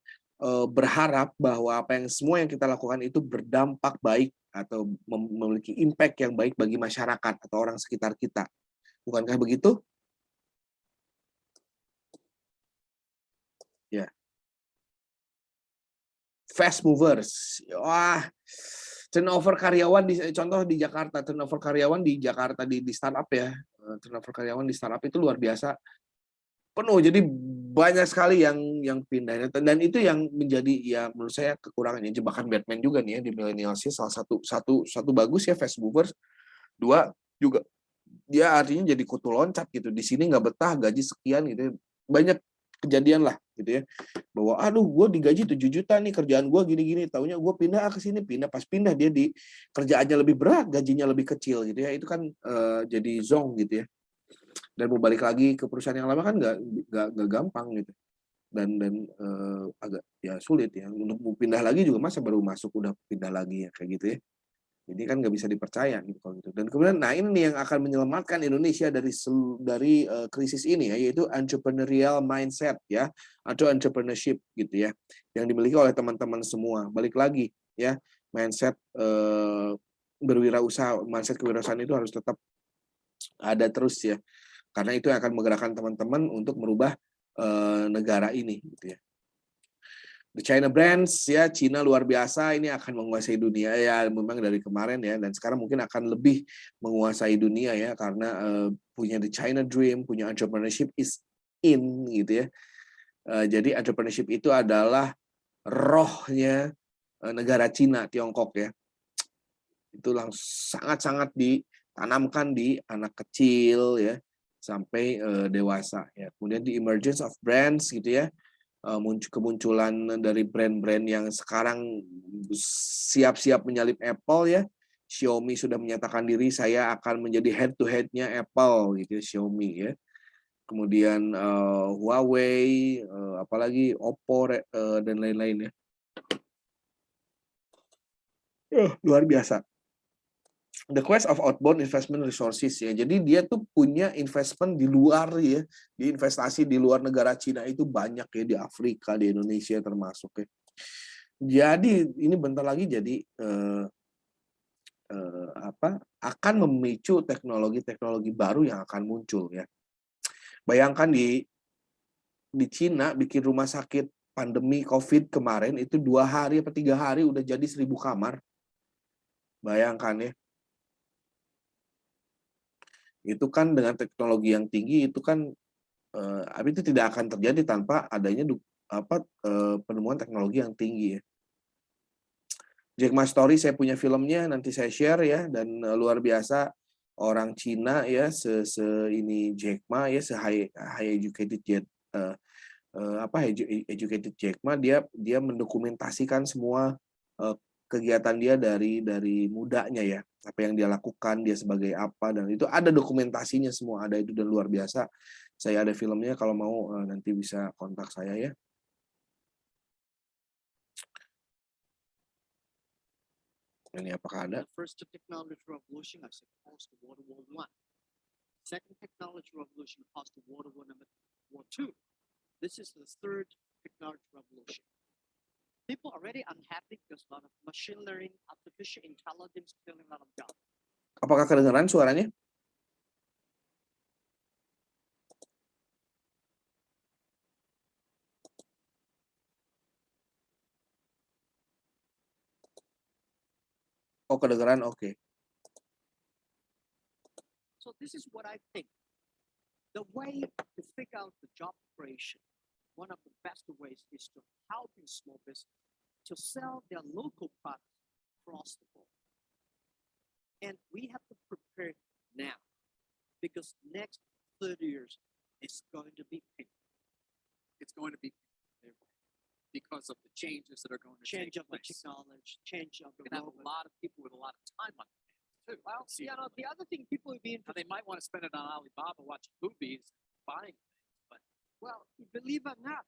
berharap bahwa semua yang kita lakukan itu berdampak baik atau memiliki impact yang baik bagi masyarakat atau orang sekitar kita. Bukankah begitu? Ya. Fast movers. Wah, turnover karyawan contoh di Jakarta, turnover karyawan di Jakarta di startup ya. Turnover karyawan di startup itu luar biasa. Penuh, jadi banyak sekali yang pindah, dan itu yang menjadi ya menurut saya kekurangannya, jebakan Batman juga nih ya di millennials. Salah satu bagus ya fast movers, dua juga dia artinya jadi kutu loncat gitu, di sini nggak betah, gaji sekian gitu, banyak kejadian lah gitu ya, bahwa aduh gue digaji 7 juta nih, kerjaan gue gini-gini, taunya gue pindah ke sini, pas pindah dia di kerjaannya lebih berat, gajinya lebih kecil gitu ya, itu kan jadi zong gitu ya. Dan mau balik lagi ke perusahaan yang lama kan nggak gampang gitu, dan agak ya sulit ya untuk mau pindah lagi juga, masa baru masuk udah pindah lagi ya kayak gitu ya, jadi kan nggak bisa dipercaya gitu kalau gitu. Dan kemudian nah ini nih yang akan menyelamatkan Indonesia dari krisis ini ya, yaitu entrepreneurial mindset ya, atau entrepreneurship gitu ya, yang dimiliki oleh teman-teman semua. Balik lagi ya, mindset berwirausaha, mindset kewirausahaan itu harus tetap ada terus ya, karena itu yang akan menggerakkan teman-teman untuk merubah negara ini gitu ya. The China brands ya, Cina luar biasa, ini akan menguasai dunia ya, memang dari kemarin ya, dan sekarang mungkin akan lebih menguasai dunia ya, karena punya the China dream, punya entrepreneurship is in gitu ya. Jadi entrepreneurship itu adalah rohnya negara Cina, Tiongkok ya. Itu sangat-sangat ditanamkan di anak kecil ya, sampai dewasa ya. Kemudian di emergence of brands gitu ya, kemunculan dari brand-brand yang sekarang siap-siap menyalip Apple ya. Xiaomi sudah menyatakan diri, saya akan menjadi head to head-nya Apple gitu ya, Xiaomi ya. Kemudian Huawei, apalagi Oppo dan lain-lain ya. Luar biasa. The quest of outbound investment resources ya. Jadi dia tuh punya investment di luar ya, di investasi di luar negara Cina itu banyak ya, di Afrika, di Indonesia termasuk ya. Jadi ini bentar lagi jadi akan memicu teknologi-teknologi baru yang akan muncul ya. Bayangkan di Cina bikin rumah sakit pandemi COVID kemarin itu 2 hari atau 3 hari udah jadi 1.000 kamar. Bayangkan ya. Itu kan dengan teknologi yang tinggi itu kan itu tidak akan terjadi tanpa adanya penemuan teknologi yang tinggi ya. Jack Ma Story saya punya filmnya, nanti saya share ya, dan luar biasa orang Cina ya, ini Jack Ma ya, high educated educated Jack Ma, dia mendokumentasikan semua kegiatan dia dari mudanya ya, apa yang dia lakukan, dia sebagai apa, dan itu ada dokumentasinya semua, ada itu, dan luar biasa. Saya ada filmnya, kalau mau nanti bisa kontak saya ya. Ini apakah ada? First technology revolution, I suppose, the World War I. Second technology revolution caused the World War II. This is the third technology revolution. People are already unhappy because a lot of machine learning, artificial intelligence killing a lot of jobs. Apakah kedengaran suaranya? Oh, kedengaran, oke. So this is what I think. The way to figure out the job creation, one of the best ways is to help in small business to sell their local products across the board. And we have to prepare now because next 30 years is going to be painful. It's going to be because of the changes that are going to Change take of the place. technology, change of the We're going to have a world. lot of people with a lot of time on their too. Well, See you it. know, the other thing people would be Now, interested. they might want to spend it on Alibaba watching movies, buying things, but Well, believe it or not,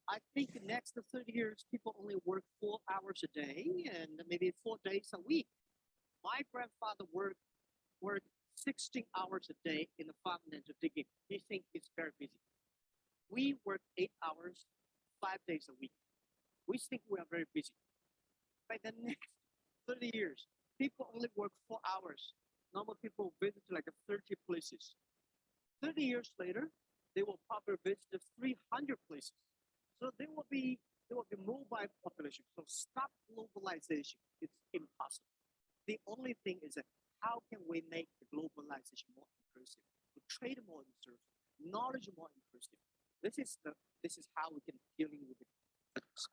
I think the next 30 years, people only work 4 hours a day and maybe 4 days a week. My grandfather worked 16 hours a day in the farm and digging. He thinks it's very busy. We work 8 hours, 5 days a week. We think we are very busy. By the next 30 years, people only work 4 hours. Normal people visit like 30 places. 30 years later, they will probably visit 300 places. So there will be mobile population. So stop globalization. It's impossible. The only thing is that how can we make the globalization more inclusive, the trade more inclusive, knowledge more inclusive? This is how we can dealing with the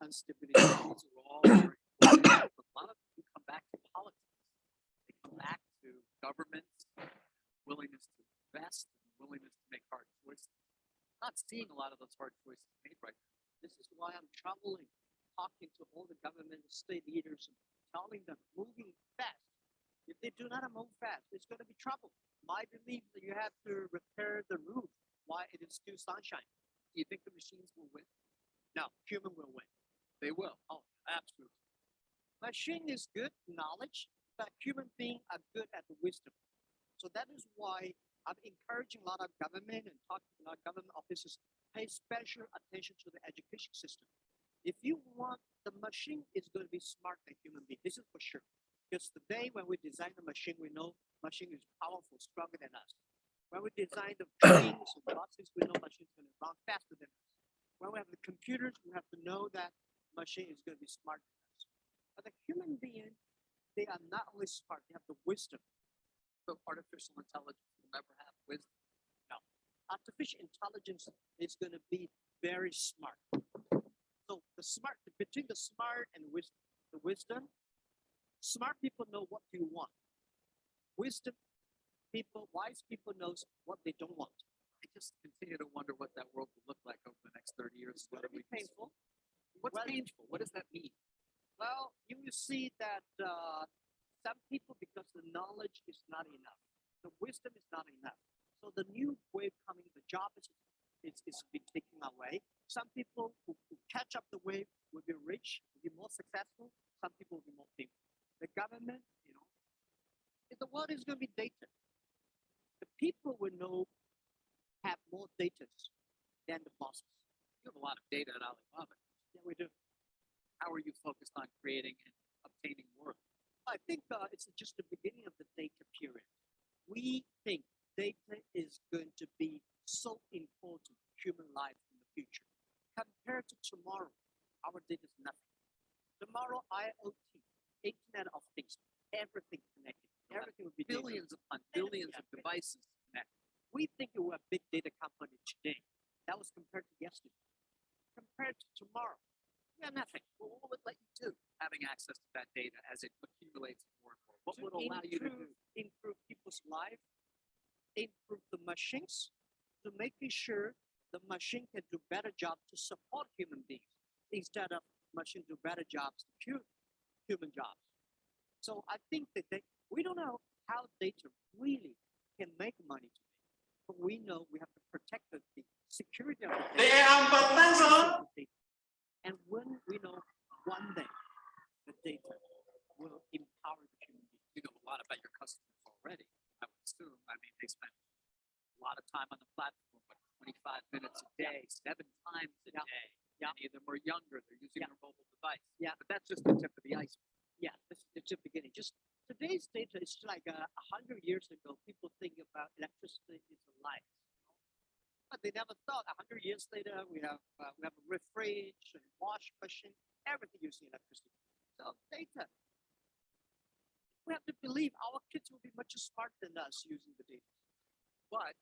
instability. these are all very important. But a lot of them come back to politics. They come back to government's willingness to invest and willingness to make hard choices. I'm not seeing a lot of those hard choices made right now. This is why I'm traveling, talking to all the government and state leaders and telling them moving fast. If they do not move fast, it's going to be trouble. My belief that you have to repair the roof while it is still sunshine. Do you think the machines will win? No, human will win. They will. Oh, absolutely. Machine is good knowledge, but human beings are good at the wisdom. So that is why I'm encouraging a lot of government and talking to a lot of government officers pay special attention to the education system. If you want, the machine is going to be smart than human being. This is for sure. Because today when we design the machine, we know machine is powerful, stronger than us. When we design the trains and buses, we know machine is going to run faster than us. When we have the computers, we have to know that machine is going to be smarter than us. But the human being, they are not only smart, they have the wisdom. So artificial intelligence will never have wisdom. No, artificial intelligence is going to be very smart. So between the smart and the wisdom, smart people know what you want. Wisdom people, wise people knows what they don't want. I just continue to wonder what that world will look like over the next 30 years. It's going to be painful. What's Well- painful? What does that mean? Well, you will see that some people, because the knowledge is not enough, the wisdom is not enough. So the new wave coming, the job is being taken away. Some people who catch up the wave will be rich, will be more successful. Some people will be more painful. The government, the world is going to be data. The people will have more data than the bosses. You have a lot of data at Alibaba. Yeah, we do. How are you focused on creating and obtaining more? I think it's just the beginning of the data period. We think data is going to be so important to human life in the future. Compared to tomorrow, our data is nothing. Tomorrow, IoT, Internet of Things, everything connected. Everything will be data. Billions upon billions of devices connected. We think we're a big data company today. That was compared to yesterday. Compared to tomorrow, we are nothing. Well, what would let you do having access to that data as it accumulates more and more? What would allow you to do? Improve people's life, improve the machines, to making sure the machine can do better job to support human beings instead of machine do better jobs to cure human jobs. So I think that we don't know how data really can make money today, but we know we have to protect the security of the data. And when we know one day the data will empower the human being. You know a lot about your customers already. I would assume. I mean, they spend a lot of time on the platform, but 25 minutes a day, 7 times a day. Yeah. Many of them are younger. They're using Yeah. their mobile device. Yeah. But that's just the tip of the iceberg. Yeah, this is the beginning. Just today's data is like 100 years ago. People think about electricity is a light, but they never thought 100 years later we have a refrigerator and wash machine, everything using electricity. So data. We have to believe our kids will be much smarter than us using the data. But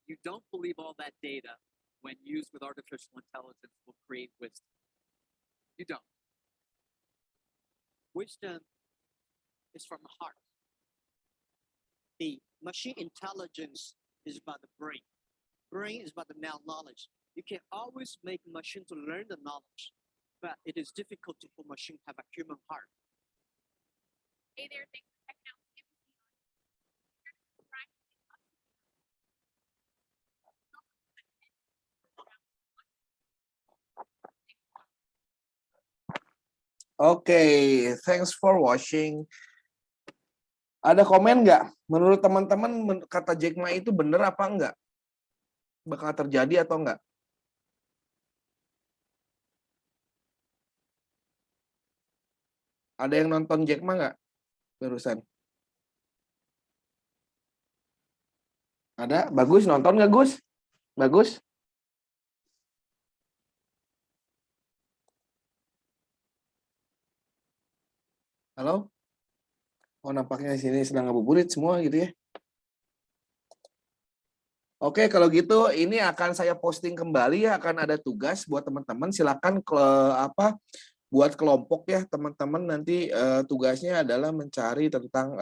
you don't believe all that data, when used with artificial intelligence, will create wisdom. You don't. Wisdom is from the heart. The machine intelligence is about the brain. Brain is about the knowledge. You can always make machine to learn the knowledge, but it is difficult for machine to have a human heart. Hey there, thanks for checking out CNBC Oke, thanks for watching. Ada komen nggak? Menurut teman-teman kata Jack Ma itu benar apa enggak? Bakal terjadi atau enggak? Ada yang nonton Jack Ma nggak barusan? Ada? Bagus nonton nggak Gus? Bagus? Halo? Oh nampaknya di sini sedang ngabuburit semua gitu ya. Oke, kalau gitu ini akan saya posting kembali ya, akan ada tugas buat teman-teman. Silakan buat kelompok ya teman-teman, nanti tugasnya adalah mencari tentang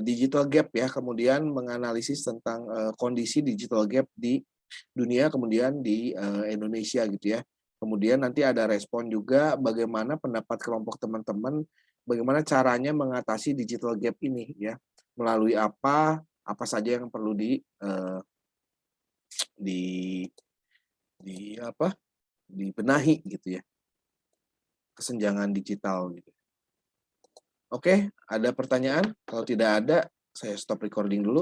digital gap ya, kemudian menganalisis tentang kondisi digital gap di dunia, kemudian di Indonesia gitu ya. Kemudian nanti ada respon juga bagaimana pendapat kelompok teman-teman, bagaimana caranya mengatasi digital gap ini ya, melalui apa saja yang perlu dibenahi gitu ya, kesenjangan digital gitu. Oke, ada pertanyaan? Kalau tidak ada, saya stop recording dulu.